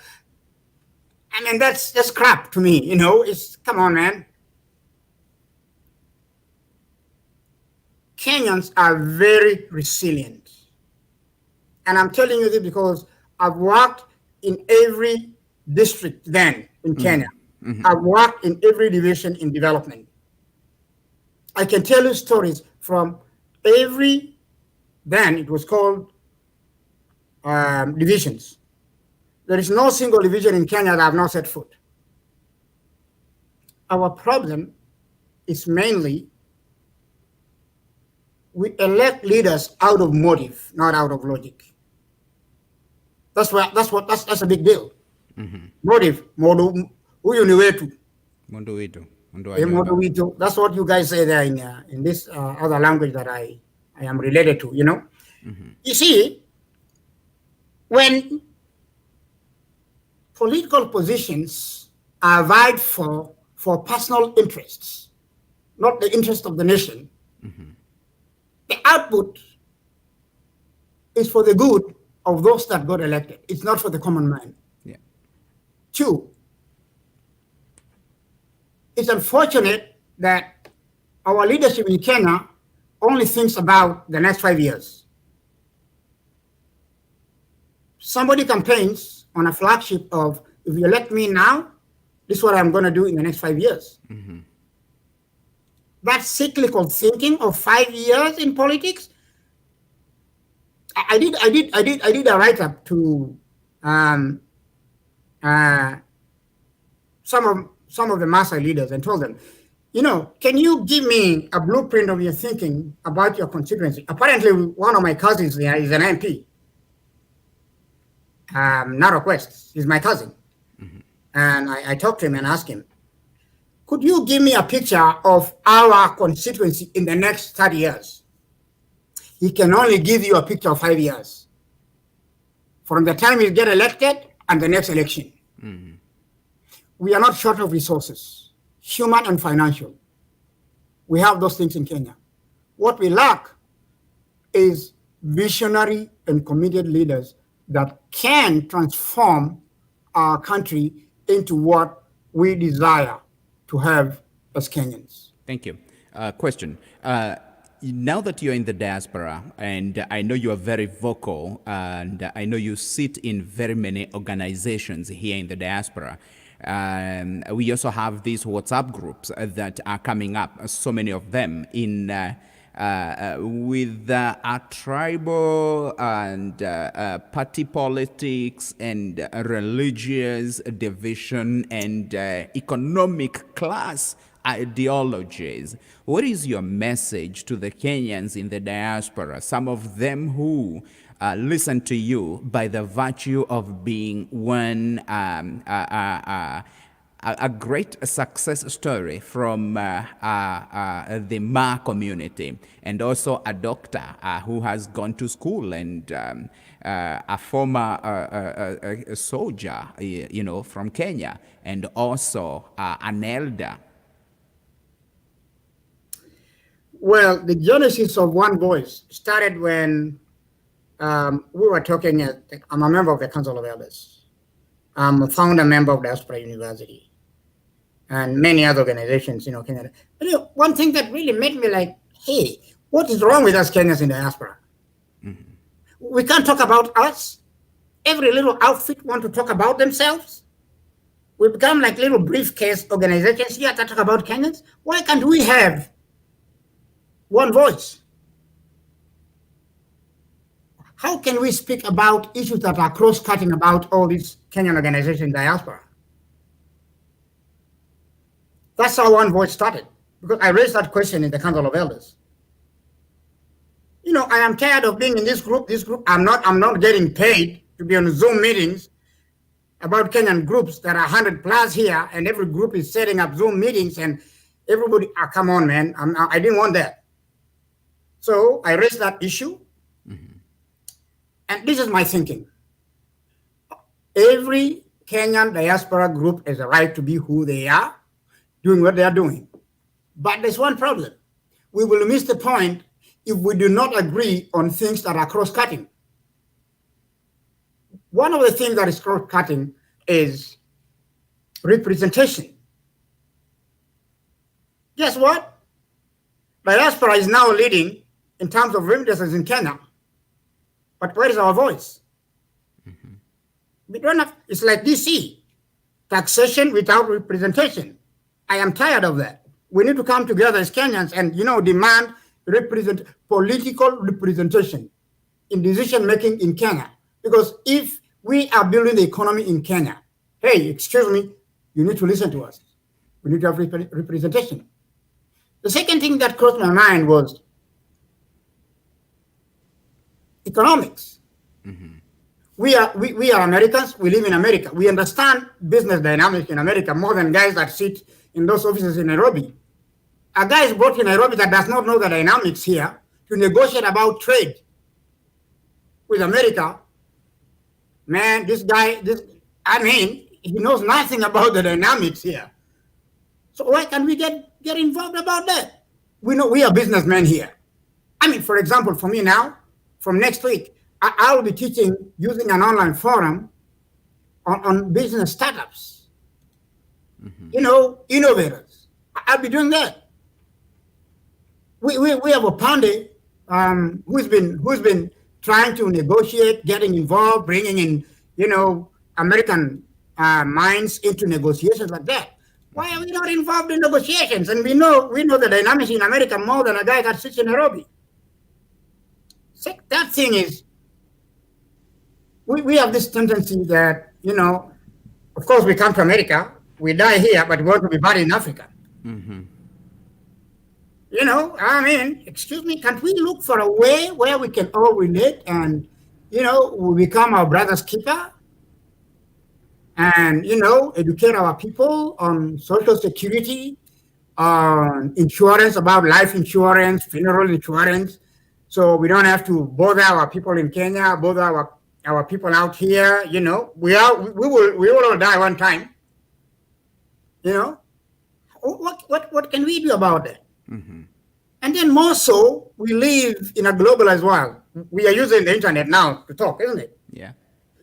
I mean, that's just crap to me. Come on, man. Kenyans are very resilient. And I'm telling you this because I've worked in every district then in Kenya. Mm-hmm. I've worked in every division in development. I can tell you stories from every, then it was called divisions. There is no single division in Kenya that have not set foot. Our problem is mainly we elect leaders out of motive, not out of logic. That's a big deal. Mm-hmm. Motive, modu, huyu ni wetu. Modu wetu. That's what you guys say there in this other language that I am related to. Mm-hmm. You see, when political positions are vied for personal interests, not the interest of the nation, mm-hmm. the output is for the good of those that got elected. It's not for the common man. Yeah. 2, it's unfortunate that our leadership in Kenya only thinks about the next 5 years. Somebody campaigns on a flagship of, if you elect me now, this is what I'm going to do in the next 5 years. Mm-hmm. That cyclical thinking of 5 years in politics. I did a write-up to some of the Maasai leaders and told them, can you give me a blueprint of your thinking about your constituency? Apparently, one of my cousins there is an MP. Not a quest, he's my cousin. Mm-hmm. And I talked to him and asked him, could you give me a picture of our constituency in the next 30 years? He can only give you a picture of 5 years. From the time you get elected and the next election. Mm-hmm. We are not short of resources, human and financial. We have those things in Kenya. What we lack is visionary and committed leaders that can transform our country into what we desire to have as Kenyans. Thank you. Question. Now that you're in the diaspora, and I know you are very vocal, and I know you sit in very many organizations here in the diaspora, we also have these WhatsApp groups that are coming up, so many of them, in with a tribal and party politics and religious division and economic class ideologies. What is your message to the Kenyans in the diaspora, some of them who listen to you by the virtue of being one a great success story from the Ma community, and also a doctor who has gone to school, and a former soldier, from Kenya, and also an elder? Well, the genesis of One Voice started when we were talking I'm a member of the Council of Elders. I'm a founder member of Diaspora University and many other organizations, Kenya. But one thing that really made me like, hey, what is wrong with us Kenyans in diaspora? Mm-hmm. We can't talk about us. Every little outfit want to talk about themselves. We become like little briefcase organizations here that talk about Kenyans. Why can't we have one voice? How can we speak about issues that are cross-cutting about all these Kenyan organizations in diaspora? That's how One Voice started, because I raised that question in the Council of Elders. I am tired of being in this group. I'm not getting paid to be on Zoom meetings about Kenyan groups that are 100 plus here, and every group is setting up Zoom meetings, and everybody, come on, man, I didn't want that. So I raised that issue. Mm-hmm. And this is my thinking. Every Kenyan diaspora group has a right to be who they are, doing what they are doing. But there's one problem. We will miss the point if we do not agree on things that are cross-cutting. One of the things that is cross-cutting is representation. Guess what? Diaspora is now leading in terms of remittances in Kenya. But where is our voice? Mm-hmm. We don't have, it's like DC, taxation without representation. I am tired of that. We need to come together as Kenyans and, demand political representation in decision-making in Kenya. Because if we are building the economy in Kenya, hey, excuse me, you need to listen to us. We need to have representation. The second thing that crossed my mind was economics. Mm-hmm. We are Americans. We live in America. We understand business dynamics in America more than guys that sit in those offices in Nairobi. A guy is brought to Nairobi that does not know the dynamics here to negotiate about trade with America. Man, this guy, he knows nothing about the dynamics here. So why can't we get involved about that? We know we are businessmen here. For example, for me now, from next week, I will be teaching using an online forum on business startups, mm-hmm. Innovators. I'll be doing that. We have a Pandey who's been trying to negotiate, getting involved, bringing in, American minds into negotiations like that. Why are we not involved in negotiations? And we know the dynamics in America more than a guy that sits in Nairobi. That thing is, we have this tendency that, of course we come to America, we die here, but we want to be buried in Africa. Mm-hmm. Excuse me, can't we look for a way where we can all relate and, we become our brother's keeper and, educate our people on social security, on insurance, about life insurance, funeral insurance. So we don't have to bother our people in Kenya, bother our people out here, we will all die one time. What can we do about that? Mm-hmm. And then more so, we live in a globalized world. We are using the internet now to talk, isn't it? Yeah.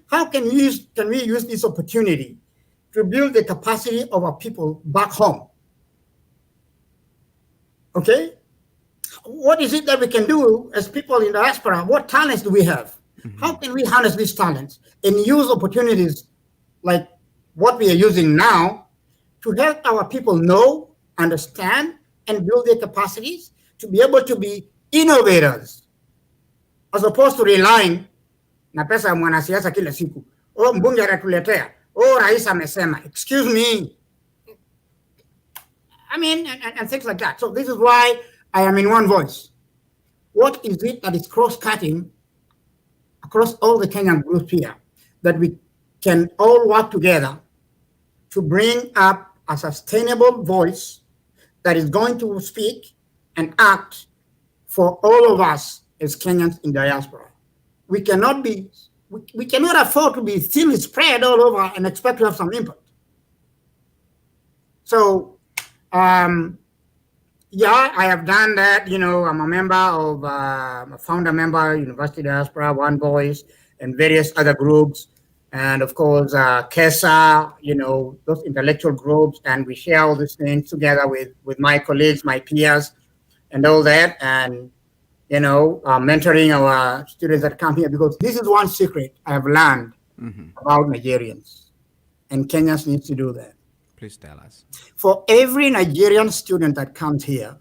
How can we use this opportunity to build the capacity of our people back home? Okay? What is it that we can do as people in the diaspora? What talents do we have? Mm-hmm. How can we harness these talents and use opportunities like what we are using now to help our people know, understand, and build their capacities to be able to be innovators, as opposed to relying na pesa ya mwanasiasa kila siku. Mbunge anatuletea. Rais amesema. Excuse me. And things like that. So this is why I am in one voice. What is it that is cross-cutting across all the Kenyan groups here that we can all work together to bring up a sustainable voice that is going to speak and act for all of us as Kenyans in diaspora? We cannot afford to be thinly spread all over and expect to have some input. So, I have done that. I'm a member of, a founder member, University Diaspora, One Voice, and various other groups. And of course, Kaissaba, those intellectual groups. And we share all these things together with my colleagues, my peers, and all that. And, mentoring our students that come here, because this is one secret I have learned about Nigerians. And Kenyans need to do that. Please tell us. For every Nigerian student that comes here,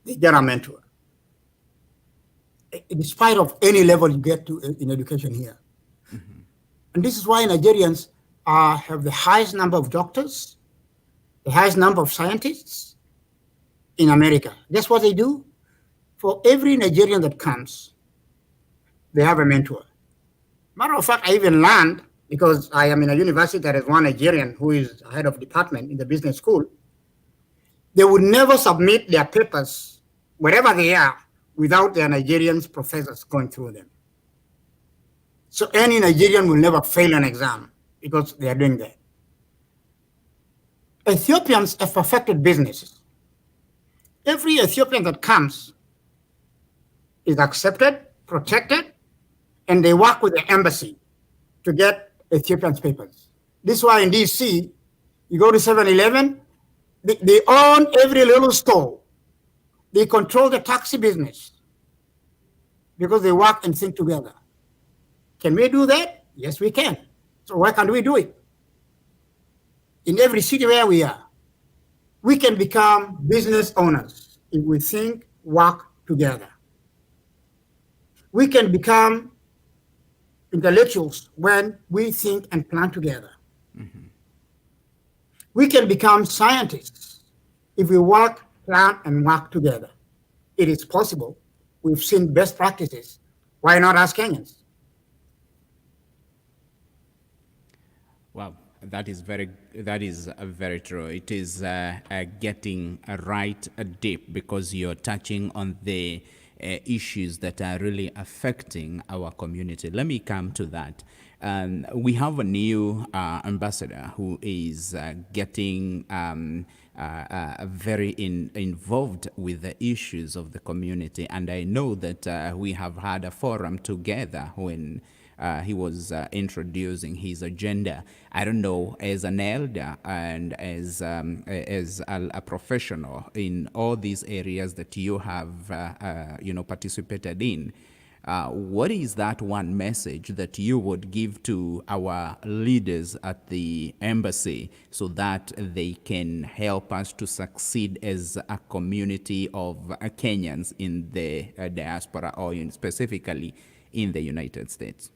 they get a mentor. In spite of any level you get to in education here. And this is why Nigerians have the highest number of doctors, the highest number of scientists in America. Guess what they do? For every Nigerian that comes, they have a mentor. Matter of fact, I even learned, because I am in a university that has one Nigerian who is head of department in the business school, they would never submit their papers, wherever they are, without their Nigerian professors going through them. So any Nigerian will never fail an exam because they are doing that. Ethiopians have perfected businesses. Every Ethiopian that comes is accepted, protected, and they work with the embassy to get Ethiopians' papers. This is why in DC, you go to 7-Eleven, they own every little store. They control the taxi business because they work and think together. Can we do that? Yes, we can. So why can't we do it? In every city where we are, we can become business owners if we think, work together. We can become intellectuals when we think and plan together. We can become scientists if we work, plan, and work together. It is possible. We've seen best practices. Why not us Kenyans? Wow, that is very true. It is getting right deep, because you're touching on the issues that are really affecting our community. Let me come to that. We have a new ambassador who is getting very involved with the issues of the community. And I know that we have had a forum together when he was introducing his agenda. I don't know, as an elder and as a professional in all these areas that you have participated in, what is that one message that you would give to our leaders at the embassy so that they can help us to succeed as a community of Kenyans in the diaspora, or specifically in the United States?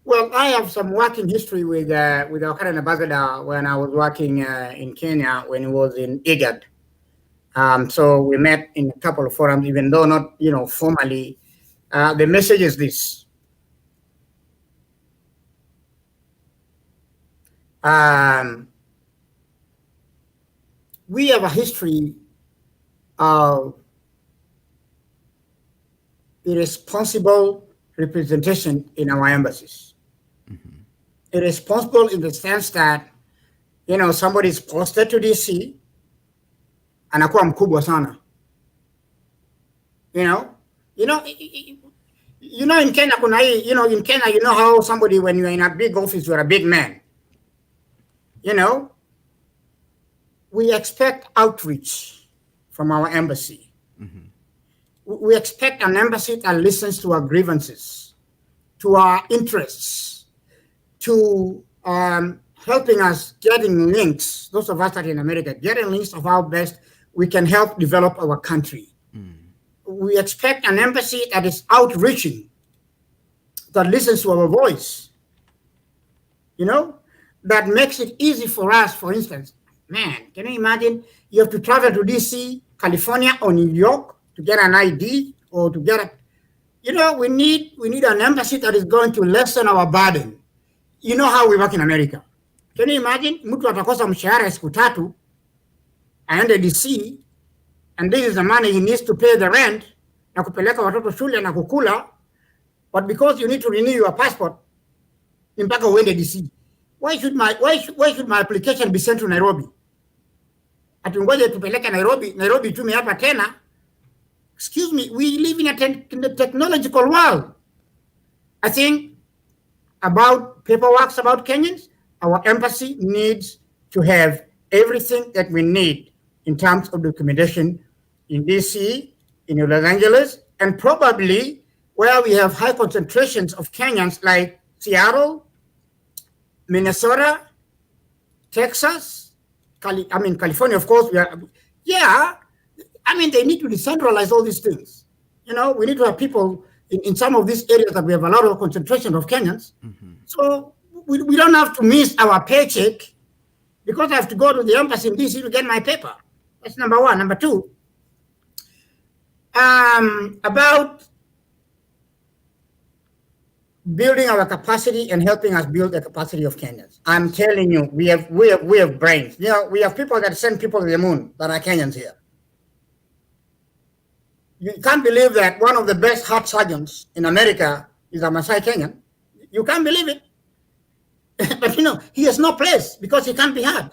Well, I have some working history with our current ambassador when I was working in Kenya when he was in IGAD. So we met in a couple of forums, even though not formally. The message is this. We have a history of irresponsible representation in our embassies. Mm-hmm. Irresponsible in the sense that, somebody is posted to DC, anakuwa mkubwa sana. In Kenya, in Kenya, you know how somebody, when you're in a big office, you're a big man. We expect outreach from our embassy. Mm-hmm. We expect an embassy that listens to our grievances, to our interests, to helping us getting links, those of us that are in America, getting links of how best we can help develop our country. Mm. We expect an embassy that is outreaching, that listens to our voice, that makes it easy for us. For instance, man, can you imagine you have to travel to DC, California, or New York to get an ID or to get we need an embassy that is going to lessen our burden. You know how we work in America. Can you imagine mtu atakosa mshahara siku tatu aende DC, and this is the money he needs to pay the rent na kupeleka watoto shule na kukula, but because you need to renew your passport mpaka uende DC. Why should my application be sent to Nairobi? Atungoje tupeleke Nairobi tume hapa tena. Excuse me, we live in a technological world. I think about paperwork about Kenyans, our embassy needs to have everything that we need in terms of documentation in DC, in Los Angeles, and probably where we have high concentrations of Kenyans like Seattle, Minnesota, Texas, California, of course. They need to decentralize all these things. We need to have people in some of these areas that we have a lot of concentration of Kenyans. Mm-hmm. So we don't have to miss our paycheck because I have to go to the embassy in DC to get my paper. That's number one. Number two, about building our capacity and helping us build the capacity of Kenyans. I'm telling you, we have brains. We have people that send people to the moon that are Kenyans here. You can't believe that one of the best heart surgeons in America is a Maasai Kenyan. You can't believe it. But he has no place because he can't be heard.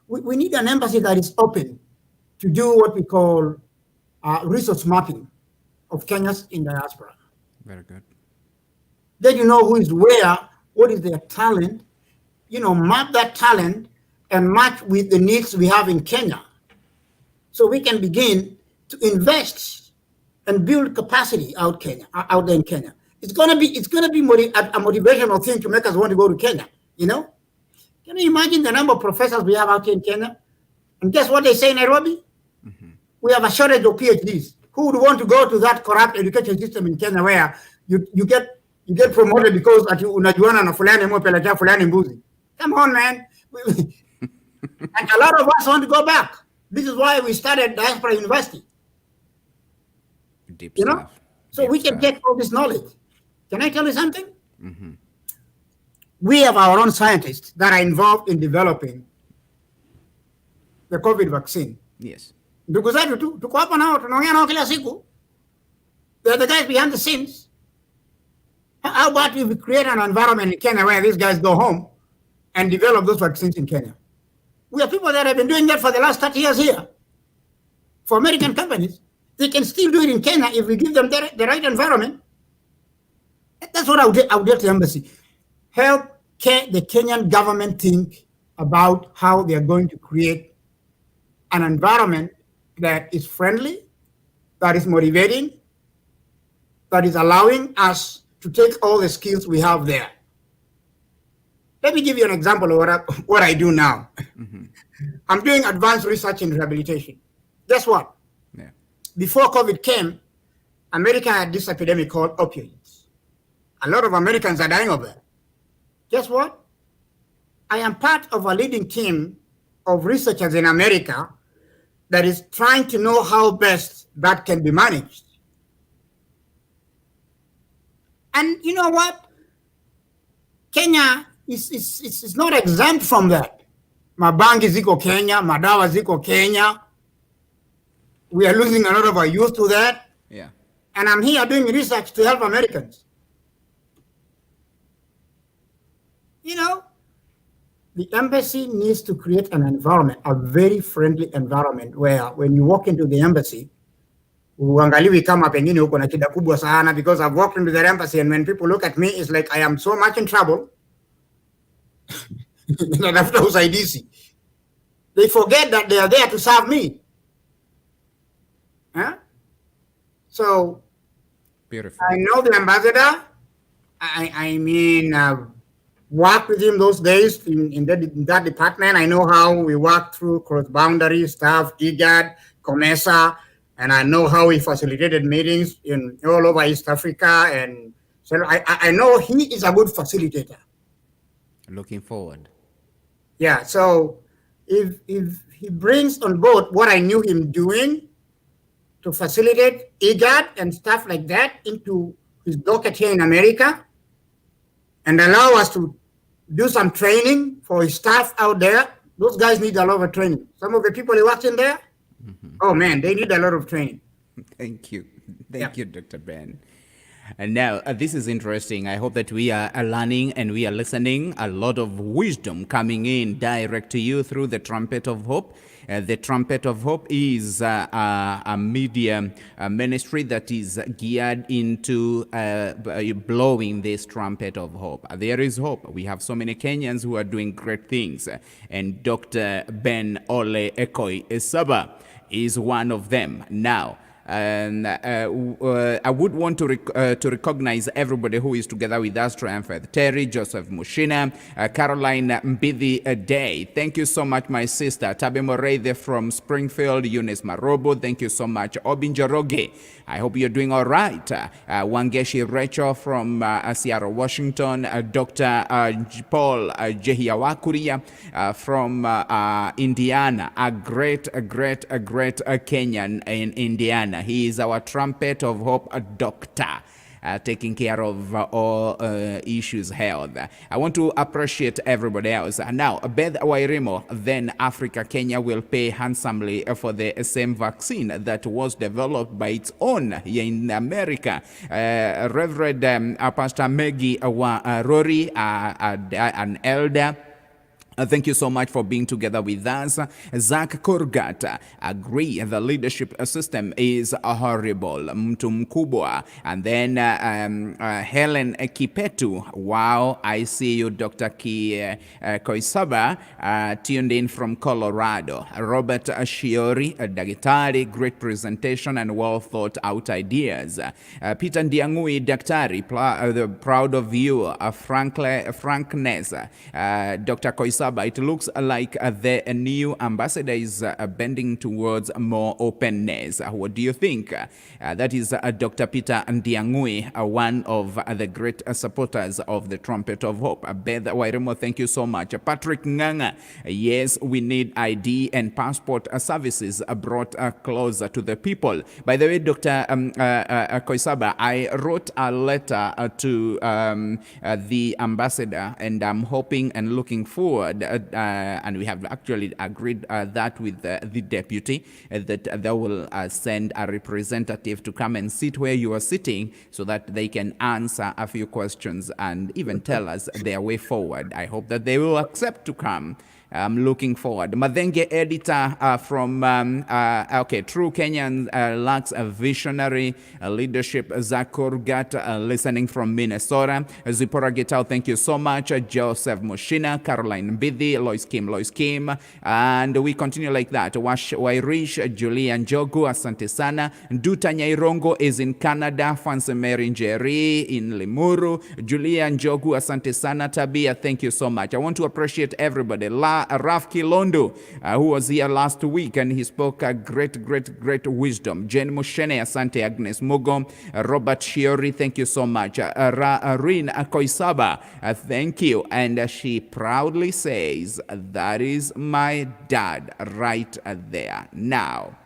We need an embassy that is open to do what we call resource mapping of Kenyans in diaspora. Very good. Then you know who is where, what is their talent, map that talent and match with the needs we have in Kenya. So we can begin to invest and build capacity out there in Kenya. It's gonna be a motivational thing to make us want to go to Kenya. Can you imagine the number of professors we have out here in Kenya? And guess what they say in Nairobi? Mm-hmm. We have a shortage of PhDs. Who would want to go to that corrupt education system in Kenya where you get promoted because unajuana na fulani mwepelekea fulani mbuzi? Come on, man. And a lot of us want to go back. This is why we started Diaspora University. Deep stuff. So Deep we can stuff. take all this knowledge. Can I tell you something? Mm-hmm. We have our own scientists that are involved in developing the COVID vaccine. Yes. Ndugu zetu tu tuko hapa nao tunaongea nao kila siku. They're the guys behind the scenes. How about if we create an environment in Kenya where these guys go home and develop those vaccines in Kenya? We have people that have been doing that for the last 30 years here. For American companies, they can still do it in Kenya if we give them the right environment. That's what I would get to the embassy. Help the Kenyan government think about how they are going to create an environment that is friendly, that is motivating, that is allowing us to take all the skills we have there. Let me give you an example of what I do now. Mm-hmm. I'm doing advanced research in rehabilitation. Guess what? Yeah. Before COVID came, America had this epidemic called opioids. A lot of Americans are dying of it. Guess what? I am part of a leading team of researchers in America that is trying to know how best that can be managed. And you know what? Kenya is not exempt from that. Mabangi ziko Kenya, madawa ziko Kenya. We are losing a lot of our youth to that. Yeah. And I'm here doing research to help Americans. You know, the embassy needs to create an environment, a very friendly environment, where when you walk into the embassy, uangaliwi kama pengine uko na shida kubwa sana, because I've walked into the embassy and when people look at me, it's like I am so much in trouble. They forget that they are there to serve me. Huh? So, beautiful. I know the ambassador. I mean, worked with him those days in that department. I know how we worked through cross-boundary stuff, IGAD, COMESA, and I know how he facilitated meetings in all over East Africa. And so I know he is a good facilitator. Looking forward. Yeah, so if he brings on board what I knew him doing to facilitate IGAD and stuff like that into his docket here in America, and allow us to do some training for his staff out there. Those guys need a lot of training. Some of the people he works in there, oh man, they need a lot of training. Thank you. Thank you, Dr. Ben. And now, this is interesting. I hope that we are learning and we are listening. A lot of wisdom coming in direct to you through the Trumpet of Hope. The Trumpet of Hope is a media ministry that is geared into blowing this trumpet of hope. There is hope. We have so many Kenyans who are doing great things. And Dr. Ben-Ole Koissaba is one of them. Now, and I would want to recognize everybody who is together with us. Triumphant Terry, Joseph Mushina, Caroline Mbidi Day. Thank you so much, my sister. Tabe Moreide from Springfield, Eunice Marobo. Thank you so much. Obinjaroge, I hope you're doing all right. Wangeshi Rachel from Seattle, Washington. Dr. Paul Jehiawakuria from Indiana. A great Kenyan in Indiana. He is our Trumpet of Hope doctor, taking care of all issues health. I want to appreciate everybody else. Now, Beth Wairimo, then Africa, Kenya will pay handsomely for the same vaccine that was developed by its own here in America. Reverend Pastor Maggie Rory, an elder, thank you so much for being together with us. Zach Kurgat, agree the leadership system is horrible. Mtu mkubwa. And then Helen Kipetu. Wow, I see you, Dr. Koissaba, tuned in from Colorado. Robert Shiori, Dagitari, great presentation and well thought out ideas. Peter Ndiangui, Daktari, proud of you. Frankness. Dr. Koissaba, it looks like the new ambassador is bending towards more openness. What do you think? That is Dr. Peter Ndiangui, one of the great supporters of the Trumpet of Hope. Beth Wairemo, thank you so much. Patrick Nganga, yes, we need ID and passport services brought closer to the people. By the way, Dr. Koissaba, I wrote a letter to the ambassador, and I'm hoping and looking forward, and we have actually agreed that with the deputy, that they will send a representative to come and sit where you are sitting so that they can answer a few questions and even tell us their way forward. I hope that they will accept to come I'm looking forward. Madenge editor from True Kenyan lacks a visionary leadership. Zach Kurgat listening from Minnesota. Zipporah Getao, thank you so much. Joseph Mushina, Caroline Bidhi, Lois Kim, and we continue like that. Wairish, Julian Jogu, asante sana. Nduta Nyairongo is in Canada. Fancy Mary Njeri in Limuru. Julian Jogu, asante sana. Tabia, thank you so much. I want to appreciate everybody. Raf Kilondo, who was here last week, and he spoke great wisdom. Jen Mushene, asante. Agnes Mugo, Robert Shiori, thank you so much. Rin Koissaba, thank you. And she proudly says, that is my dad right there. Now,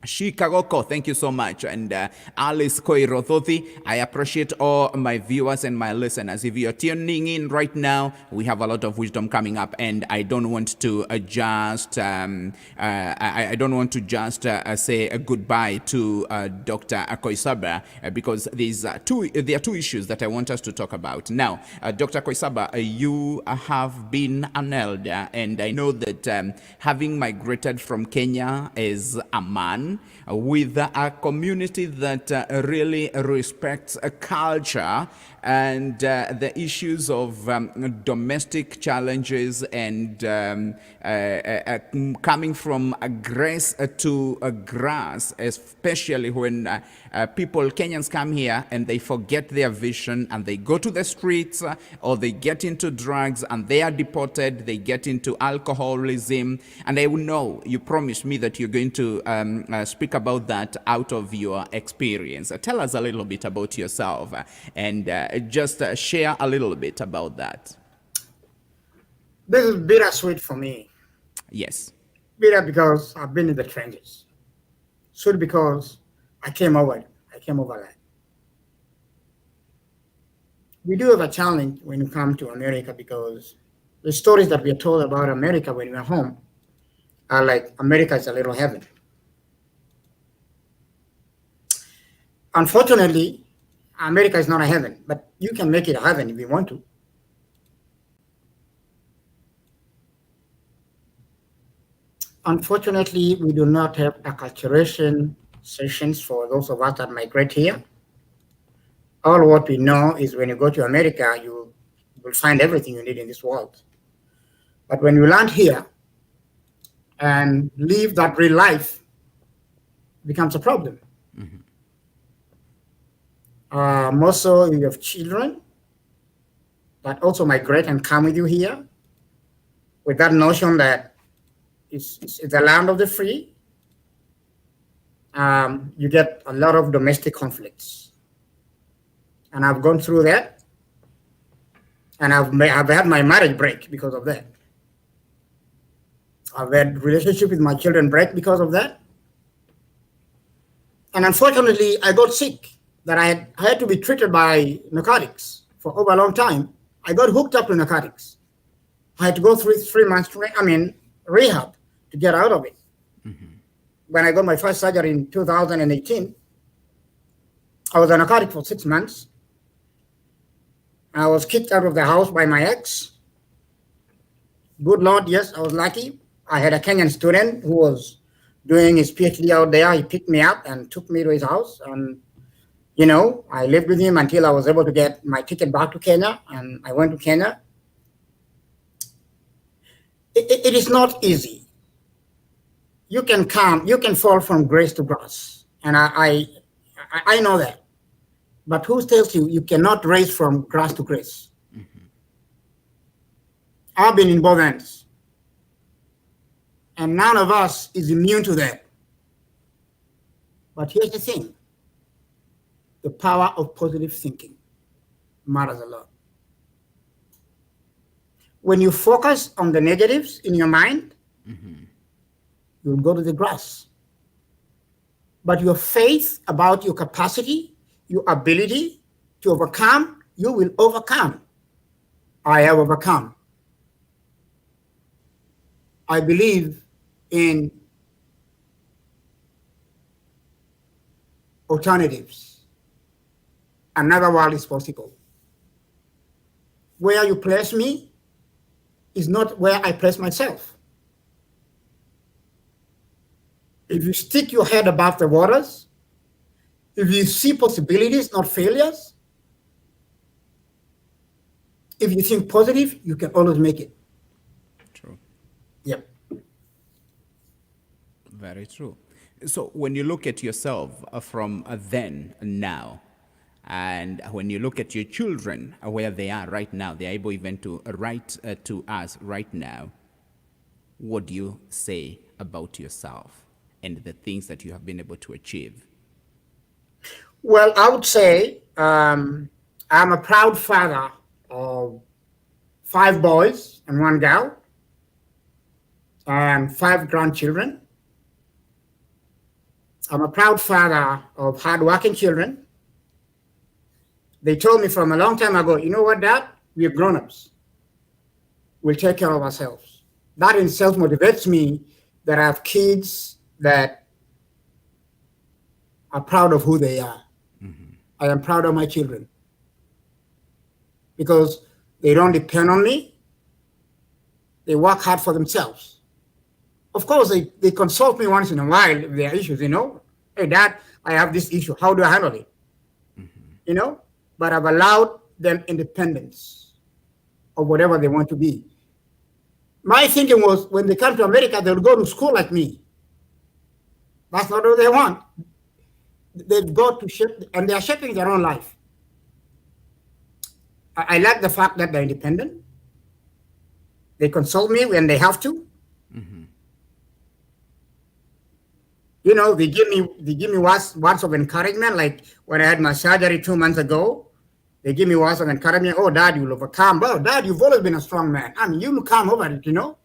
Shikagoko, thank you so much. And Alice Koirothoti, I appreciate all my viewers and my listeners. If you're tuning in right now, we have a lot of wisdom coming up, and I don't want to I don't want to just say a goodbye to Dr. Koissaba because there are two issues that I want us to talk about. Now, Dr. Koissaba, you have been an elder, and I know that having migrated from Kenya as a man, with a community that really respects a culture and the issues of domestic challenges and coming from grace to grass, especially when Kenyans come here and they forget their vision and they go to the streets or they get into drugs and they are deported, they get into alcoholism. And I know you promised me that you're going to speak about that out of your experience. Tell us a little bit about yourself and just share a little bit about that. This is bittersweet for me. Yes. Bitter because I've been in the trenches. Sweet because I came over that. We do have a challenge when you come to America because the stories that we are told about America when we're home are like America is a little heaven. Unfortunately, America is not a heaven, but you can make it a heaven if you want to. Unfortunately, we do not have acculturation sessions for those of us that migrate here. All what we know is when you go to America, you will find everything you need in this world. But when you land here and live that real life, it becomes a problem. Mm-hmm. More so, you have children that also migrate and come with you here with that notion that it's the land of the free. You get a lot of domestic conflicts. And I've gone through that. And I've had my marriage break because of that. I've had relationship with my children break because of that. And unfortunately, I got sick. That I had to be treated by narcotics for over a long time. I got hooked up to narcotics. I had to go through 3 months, rehab to get out of it. Mm-hmm. When I got my first surgery in 2018, I was on narcotic for 6 months. I was kicked out of the house by my ex. Good Lord, yes, I was lucky. I had a Kenyan student who was doing his Ph.D. out there. He picked me up and took me to his house. And I lived with him until I was able to get my ticket back to Kenya, and I went to Kenya. It is not easy. You can fall from grace to grass, and I know that. But who tells you cannot raise from grass to grace? Mm-hmm. I've been in both ends, and none of us is immune to that. But here's the thing. The power of positive thinking matters a lot. When you focus on the negatives in your mind, mm-hmm. you'll go to the grass. But your faith about your capacity, your ability to overcome, you will overcome. I have overcome. I believe in alternatives. Another world is possible. Where you place me, is not where I place myself. If you stick your head above the waters, if you see possibilities, not failures, if you think positive, you can always make it. True. Yep. Very true. So when you look at yourself from then and now, and when you look at your children, where they are right now, they're able even to write to us right now, what do you say about yourself and the things that you have been able to achieve? Well, I would say I'm a proud father of 5 boys and 1 girl, and 5 grandchildren. I'm a proud father of hardworking children. They told me from a long time ago, you know what, Dad? We're grown-ups. We'll take care of ourselves. That in itself motivates me that I have kids that are proud of who they are. Mm-hmm. I am proud of my children because they don't depend on me. They work hard for themselves. Of course, they consult me once in a while if there are issues, you know. Hey, Dad, I have this issue. How do I handle it? Mm-hmm. You know, but I've allowed them independence of whatever they want to be. My thinking was when they come to America, they'll go to school like me. That's not what they want. They've got to shape, and they're shaping their own life. I like the fact that they're independent. They consult me when they have to. Mm-hmm. You know, they give me words of encouragement. Like when I had my surgery 2 months ago, they give me words of encouragement. Oh, Dad, you'll overcome. Well, Dad, you've always been a strong man. I mean, you'll come over it, you know.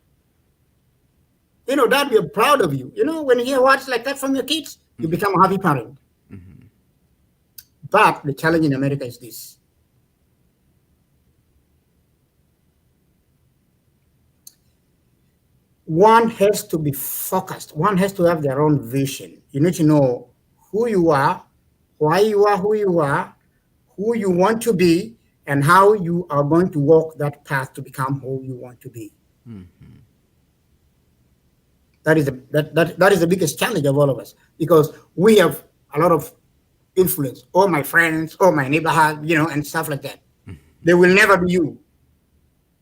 You know, Dad, we're proud of you. You know, when you hear words like that from your kids, you become a happy parent. Mm-hmm. But the challenge in America is this. One has to be focused. One has to have their own vision. You need to know who you are, why you are who you are, who you want to be, and how you are going to walk that path to become who you want to be. Mm-hmm. That is the biggest challenge of all of us, because we have a lot of influence. All my friends, all my neighborhood, you know, and stuff like that. Mm-hmm. They will never be you.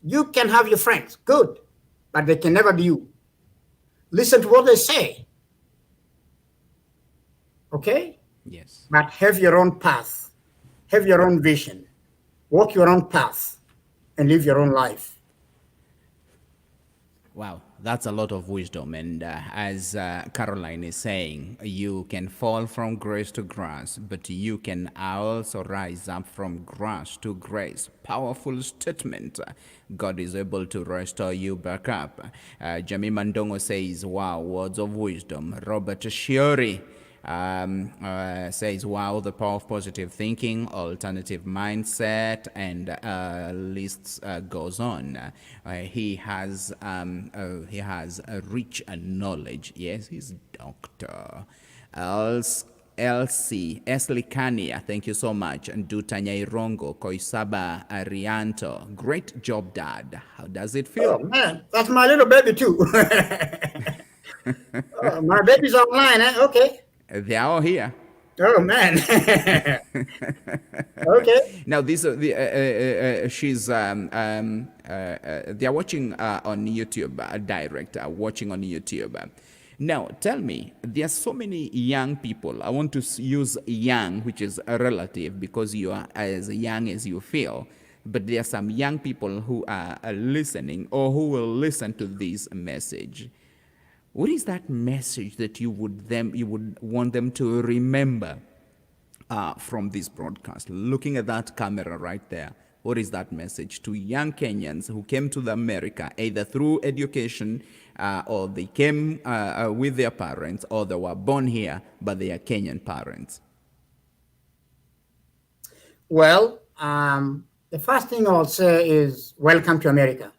You can have your friends, good, but they can never be you. Listen to what they say. Okay? Yes. But have your own path, have your own vision, walk your own path, and live your own life. Wow, that's a lot of wisdom. And as Caroline is saying, you can fall from grace to grace, but you can also rise up from grace to grace. Powerful statement. God is able to restore you back up. Jamie Mandongo says, wow, words of wisdom. Robert Shiori says, wow, the power of positive thinking, alternative mindset, and lists goes on. He has a rich knowledge. Yes, he's Dr. Elsie Kania, thank you so much. And Dutanya Irongo, Koissaba Arianto. Great job, Dad. How does it feel? Oh man, that's my little baby too. My baby's online, eh? Okay. They're all here. Oh man. Okay. Now this she's they're watching on YouTube, direct watching on YouTube. Now tell me, there are so many young people. I want to use young, which is a relative, because you are as young as you feel. But there are some young people who are listening or who will listen to this message. What is that message that you would want them to remember from this broadcast? Looking at that camera right there, what is that message to young Kenyans who came to America either through education or they came with their parents, or they were born here but they are Kenyan parents? Well, the first thing I'll say is welcome to America.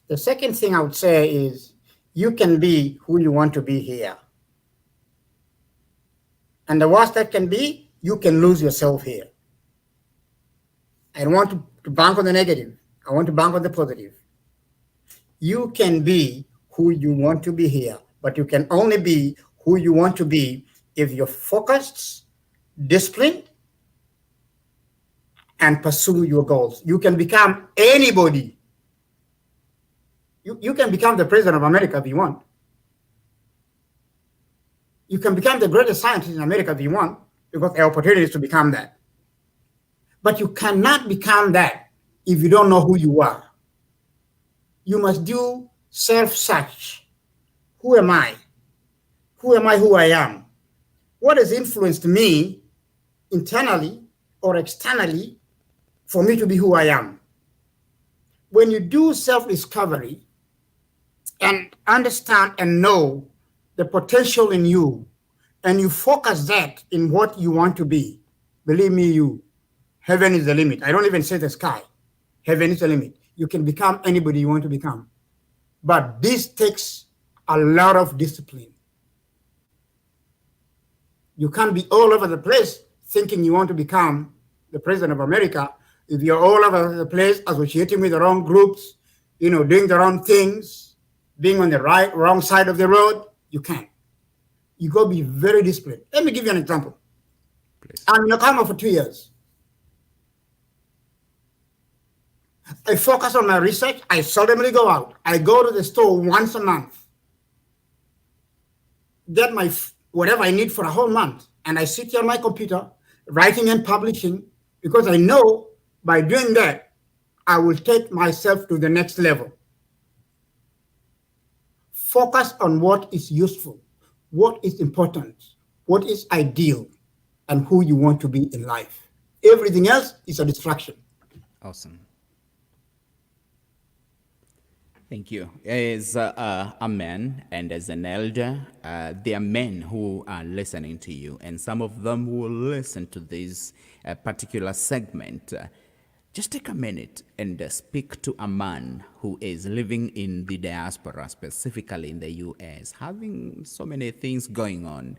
The second thing I would say is you can be who you want to be here. And the worst that can be, you can lose yourself here. I don't want to bank on the negative. I want to bank on the positive. You can be who you want to be here, but you can only be who you want to be if you're focused, disciplined, and pursue your goals. You can become anybody. You can become the president of America if you want. You can become the greatest scientist in America if you want, because there are opportunities to become that. But you cannot become that if you don't know who you are. You must do self-search. Who am I? Who am I who I am? What has influenced me internally or externally for me to be who I am? When you do self-discovery and understand and know the potential in you, and you focus that in what you want to be, believe me, heaven is the limit. I don't even say the sky. Heaven is the limit. You can become anybody you want to become. But this takes a lot of discipline. You can't be all over the place thinking you want to become the president of America if you're all over the place associating with the wrong groups, doing the wrong things, being on the wrong side of the road. You can't. You got to be very disciplined. Let me give you an example. Please. I'm in Okama for 2 years. I focus on my research. I seldomly go out. I go to the store once a month, get my whatever I need for a whole month, and I sit here on my computer, writing and publishing, because I know by doing that, I will take myself to the next level. Focus on what is useful, what is important, what is ideal, and who you want to be in life. Everything else is a distraction. Awesome. Thank you. As a man and as an elder, there are men who are listening to you, and some of them will listen to this particular segment. Just take a minute and speak to a man who is living in the diaspora, specifically in the U.S., having so many things going on.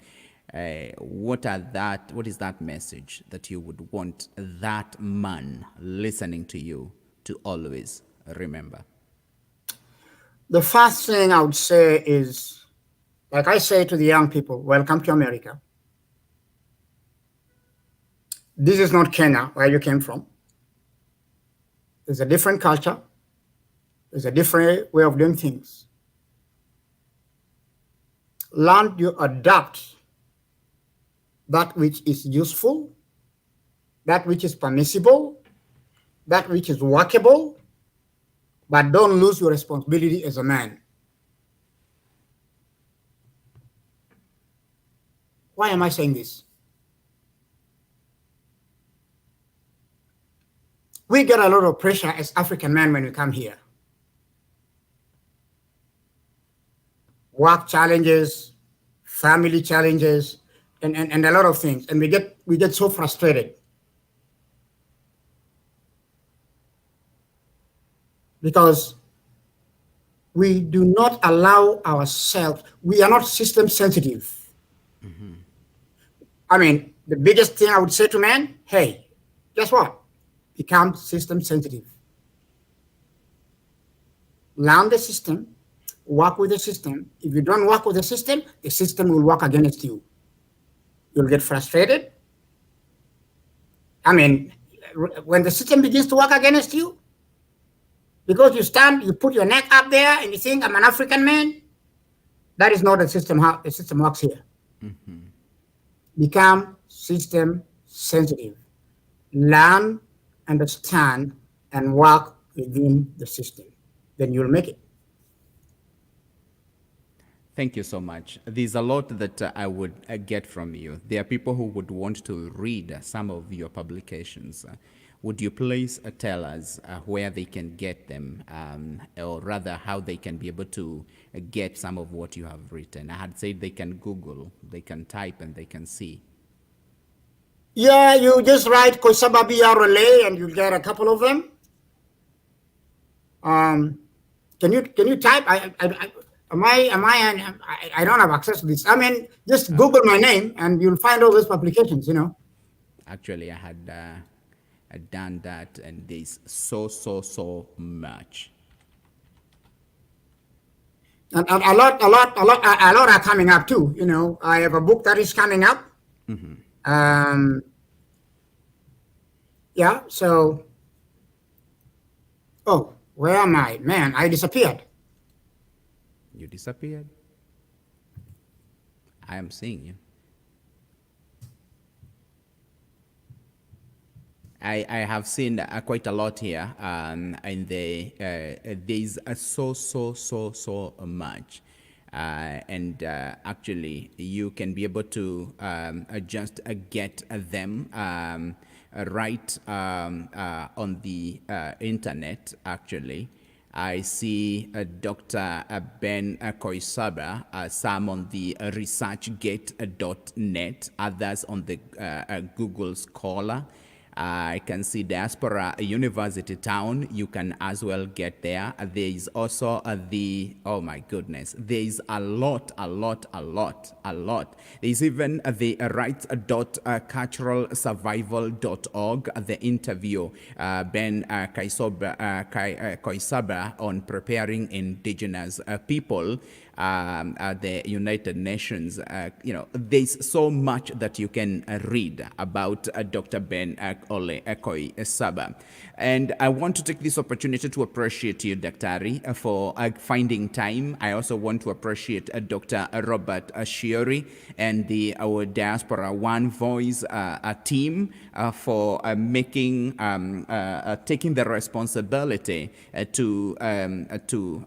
What is that message that you would want that man listening to you to always remember? The first thing I would say is, like I say to the young people, welcome to America. This is not Kenya, where you came from. There's a different culture. There's a different way of doing things. Learn to adapt that which is useful, that which is permissible, that which is workable, but don't lose your responsibility as a man. Why am I saying this? We get a lot of pressure as African men when we come here. Work challenges, family challenges, and a lot of things. And we get so frustrated. Because we do not allow ourselves, we are not system sensitive. Mm-hmm. I mean, the biggest thing I would say to men, hey, guess what? Become system sensitive. Learn the system, work with the system. If you don't work with the system will work against you. You'll get frustrated. I mean, when the system begins to work against you, because you put your neck up there and you think, I'm an African man, that is not the system, how the system works here. Mm-hmm. Become system sensitive. Learn, understand, and work within the system. Then you'll make it. Thank you so much. There's a lot that I would get from you. There are people who would want to read some of your publications. Would you please tell us where they can get them, or rather how they can be able to get some of what you have written? I had said they can Google, they can type, and they can see. Yeah, you just write Koissaba R.Ole and you'll get a couple of them. Can you type? I don't have access to this. I mean, just Google my name and you'll find all those publications. Actually, I had done that, and there's so much. And a lot are coming up too. You know, I have a book that is coming up. Yeah. So, oh, where am I? Man, I disappeared. You disappeared. I am seeing you. I have seen quite a lot here, and there's so much. And actually, you can be able to just get them right on the internet, actually. I see Dr. Ben Kosaba, some on the researchgate.net, others on the Google Scholar. I can see Diaspora University Town. You can as well get there. There is also oh my goodness, there is a lot. There is even the rights.culturalsurvival.org, the interview, Ben Koissaba on preparing indigenous people. The United Nations, there's so much that you can read about Dr. Ben R.Ole Koissaba. And I want to take this opportunity to appreciate you, Dr. for finding time. I also want to appreciate Dr. Robert Shiori and our Diaspora One Voice team for taking the responsibility to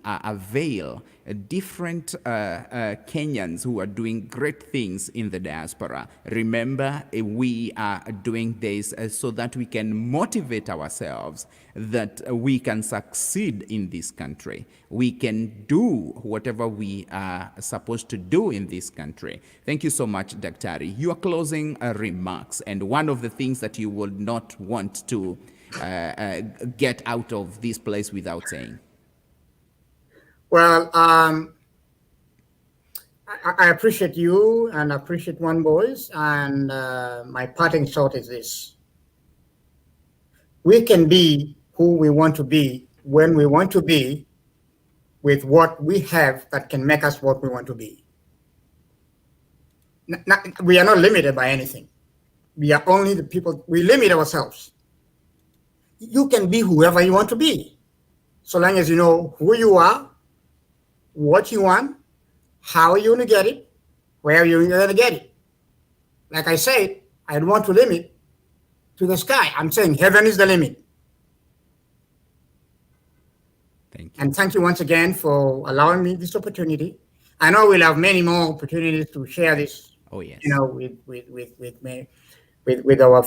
avail different Kenyans who are doing great things in the diaspora. Remember, we are doing this so that we can motivate ourselves that we can succeed in this country. We can do whatever we are supposed to do in this country. Thank you so much, Dr. Your closing remarks, and one of the things that you would not want to get out of this place without saying. Well, I appreciate you and appreciate One Voice, and my parting thought is this. We can be who we want to be when we want to be with what we have that can make us what we want to be. We are not limited by anything. We are only the people, we limit ourselves. You can be whoever you want to be, so long as you know who you are, what you want, how you're going to get it, where you're going to get it. Like I said, I don't want to limit to the sky. I'm saying heaven is the limit. Thank you. And thank you once again for allowing me this opportunity. I know we'll have many more opportunities to share this. Oh yes. With our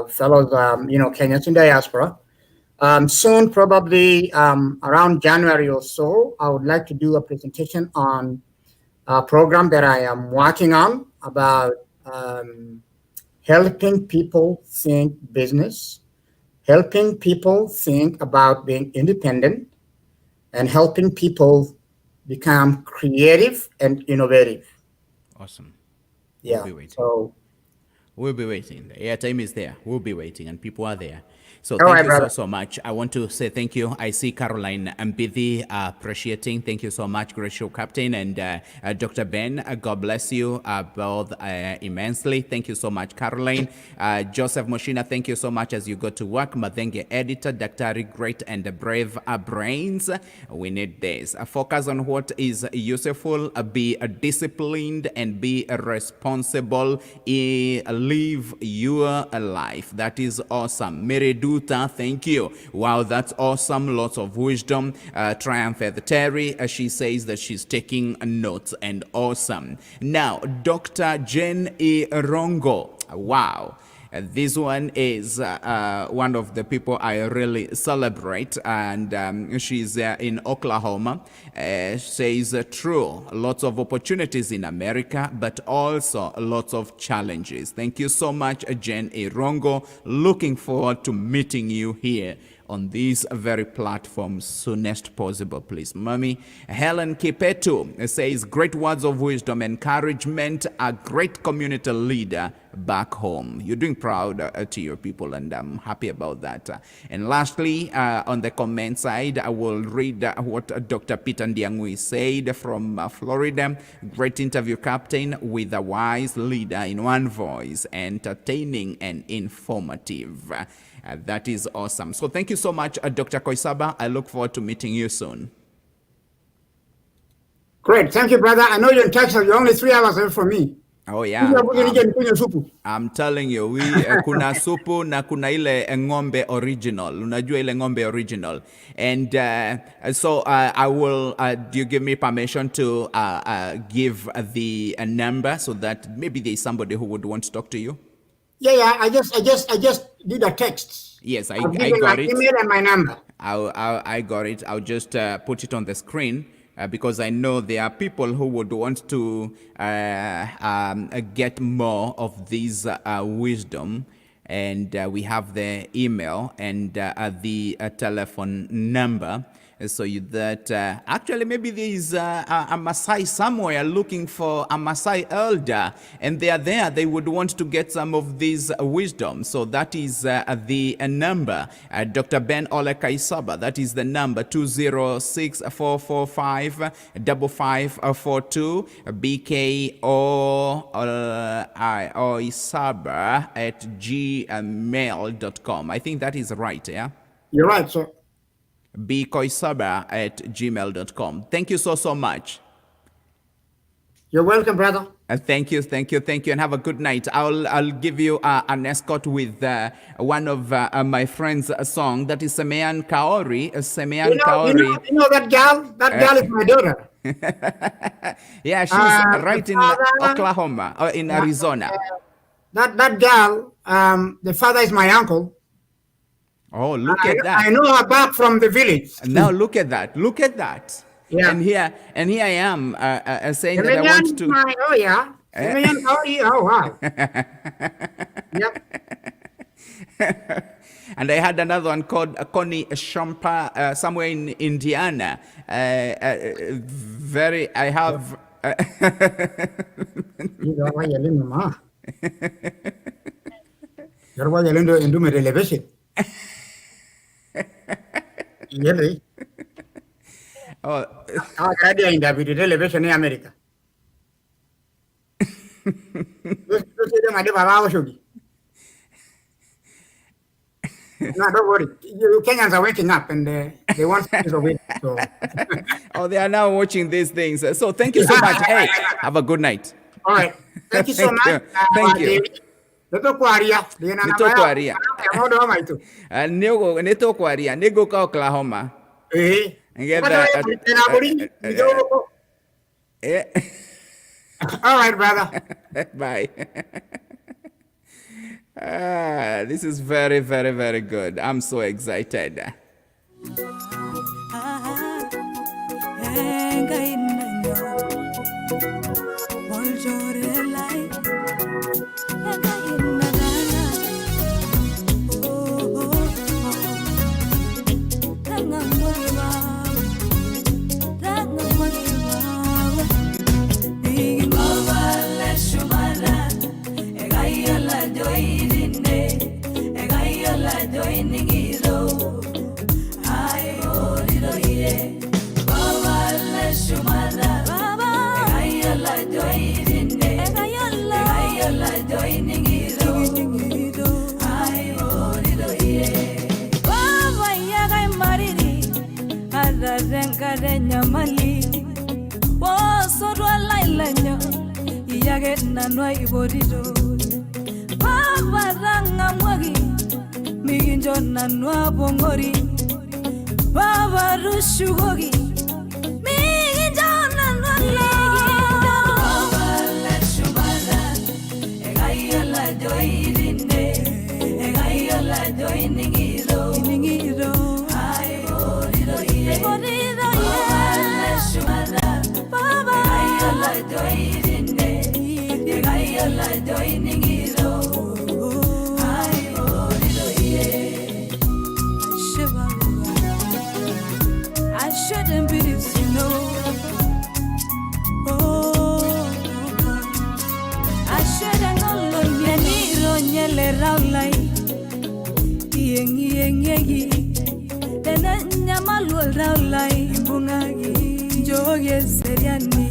fellows Kenyans in diaspora. Soon, probably around January or so, I would like to do a presentation on a program that I am working on about helping people think business, helping people think about being independent, and helping people become creative and innovative. Awesome. Yeah. We'll be waiting. So we'll be waiting. The airtime is there. We'll be waiting, and people are there. So all thank right, you so much. I want to say thank you. I see Caroline Mbidi appreciating. Thank you so much, great show captain, and Dr. Ben. God bless you both immensely. Thank you so much, Caroline. Joseph Moshina, thank you so much as you go to work. Madenge editor, Dr. Great and Brave Brains. We need this. Focus on what is useful. Be disciplined and be responsible. Live your life. That is awesome. Mary Duta, thank you. Wow, that's awesome. Lots of wisdom. Triumph Terry, she says that she's taking notes, and awesome. Now, Dr. Jen E. Rongo. Wow. This one is one of the people I really celebrate, and she's in Oklahoma. Says true, lots of opportunities in America, but also lots of challenges. Thank you so much, Jen Irongo. Looking forward to meeting you here on this very platform soonest possible, please. Mommy. Helen Kipetu says, great words of wisdom, encouragement, a great community leader, back home. You're doing proud to your people, and I'm happy about that. And lastly, on the comment side, I will read what Dr. Peter Ndiangui said from Florida. Great interview, Captain, with a wise leader in one voice, entertaining and informative. That is awesome. So thank you so much, Dr. Koissaba. I look forward to meeting you soon. Great. Thank you, brother. I know you're in Texas. You're only 3 hours away from me. Oh, yeah. I'm telling you, kuna supu na kuna ile ng'ombe original. Unajua ile ng'ombe original. And so I will, do you give me permission to give the number so that maybe there's somebody who would want to talk to you? Yeah. I just did a text. Yes, I got it. Email and my number. I got it. I'll just put it on the screen. Because I know there are people who would want to get more of this wisdom, and we have the email and the telephone number. So that actually maybe there is a Maasai somewhere looking for a Maasai elder, and they are there. They would want to get some of this wisdom. So that is the number. Dr. Ben-Ole Kaissaba, that is the number 206-445-5542. BKOISaba@gmail.com. I think that is right, yeah? You're right, sir. Koissaba@gmail.com. Thank you so much. You're welcome, brother. Thank you, and have a good night. I'll give you an escort with one of my friends' song. That is Semean Kaori. Kaori. You know that gal? That gal is my daughter. Yeah, she's right in Oklahoma or in Arizona. That gal, the father is my uncle. Oh, look at that. I know her back from the village. Now look at that. Yeah. And here I am saying that I want to. Oh, yeah. Oh, wow. Yep. And I had another one called Connie Shampa somewhere in Indiana. I have. Really? Oh, radio in the television in America. No, don't worry. You Kenyans are waking up and they want to win. So. Oh, they are now watching these things. So thank you so much. Hey, have a good night. All right. Thank you so much. Thank you. Nitokwaria nego ka Oklahoma. All right, brother. Bye. This is very, very, very good. I'm so excited. I shouldn't yengegi Dena nyamalul raulai Bungagi Joge seriani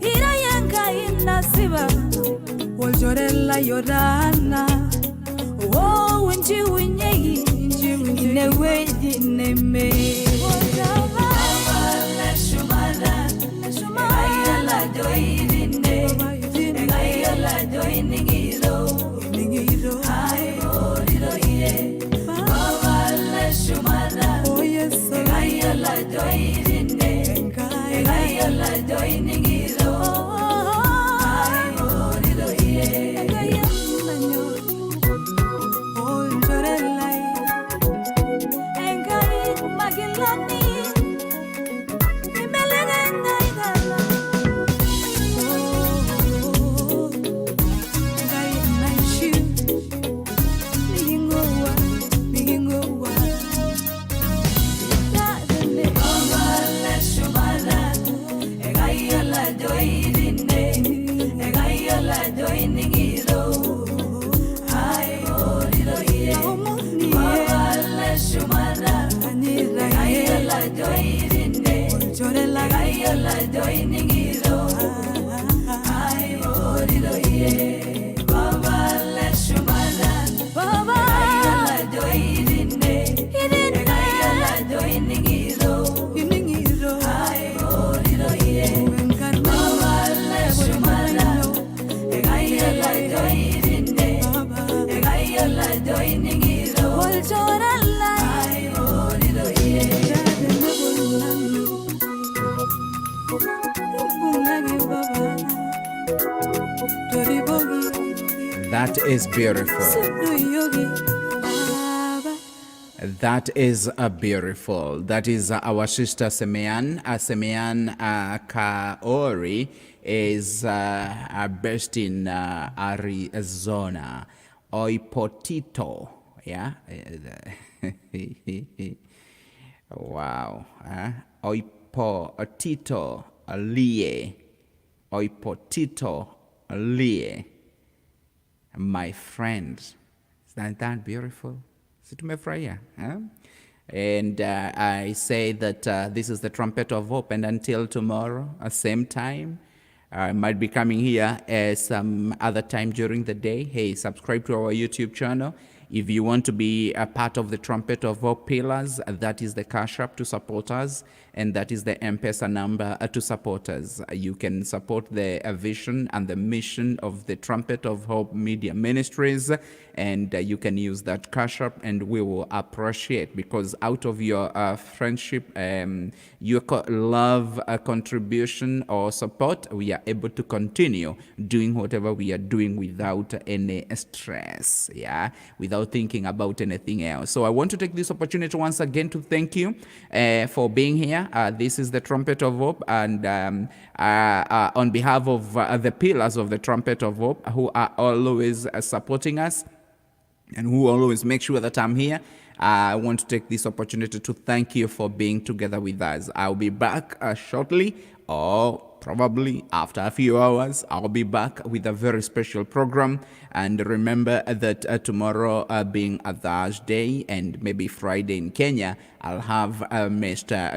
Ira yenga inasiba Waljorella yorana Oh winji winyegi Inewe ineme That is beautiful. That is beautiful. That is our sister Semean. Semean Kaori is based in Arizona. Oipotito. Yeah. Wow. Oipotito Lie. Oipotito Lie. My friends. Isn't that beautiful? Tumefurahia, huh? And I say that this is the trumpet of hope, and until tomorrow, at same time, I might be coming here some other time during the day. Hey, subscribe to our YouTube channel. If you want to be a part of the Trumpet of Hope pillars, that is the Cash App to support us, and that is the M-Pesa number to support us. You can support the vision and the mission of the Trumpet of Hope Media Ministries, and you can use that Cash App, and we will appreciate, because out of your friendship, your love, contribution, or support, we are able to continue doing whatever we are doing without any stress, yeah, without thinking about anything else. So I want to take this opportunity once again to thank you for being here. This is the Trumpet of Hope, and on behalf of the pillars of the Trumpet of Hope, who are always supporting us and who always make sure that I'm here, I want to take this opportunity to thank you for being together with us. I'll be back shortly, or probably after a few hours. I'll be back with a very special program. And remember that tomorrow being a Thursday and maybe Friday in Kenya, I'll have Mr.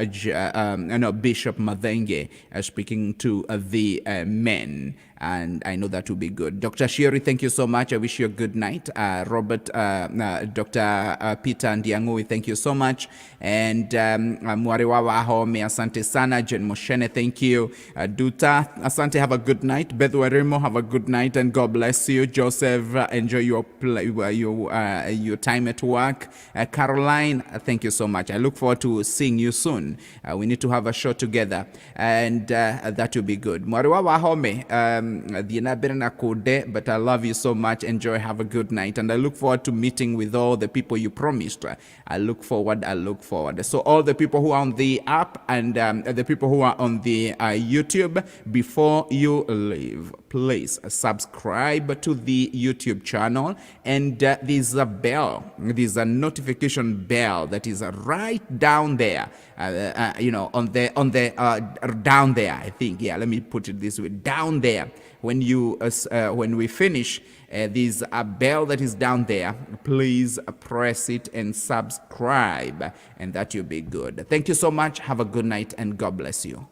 Bishop Madenge speaking to the men. And I know that will be good. Dr. Shiri, thank you so much. I wish you a good night. Robert, Dr. Peter Ndiangui, thank you so much. And Mwariwawa Home, asante sana. Jen Moshene, thank you. Duta, asante, have a good night. Beth Werimo, have a good night, and God bless you. Joseph, enjoy your time at work. Caroline, thank you so much. I look forward to seeing you soon. We need to have a show together, and that will be good. Mwariwawa Home, but I love you so much. Enjoy, have a good night, and I look forward to meeting with all the people you promised. I look forward. So all the people who are on the app and the people who are on the YouTube, before you leave, please subscribe to the YouTube channel, and there's a bell, there's a notification bell that is right down there, on the down there, I think. Yeah, let me put it this way, down there, when we finish, there's a bell that is down there. Please press it and subscribe, and that will be good. Thank you so much. Have a good night, and God bless you.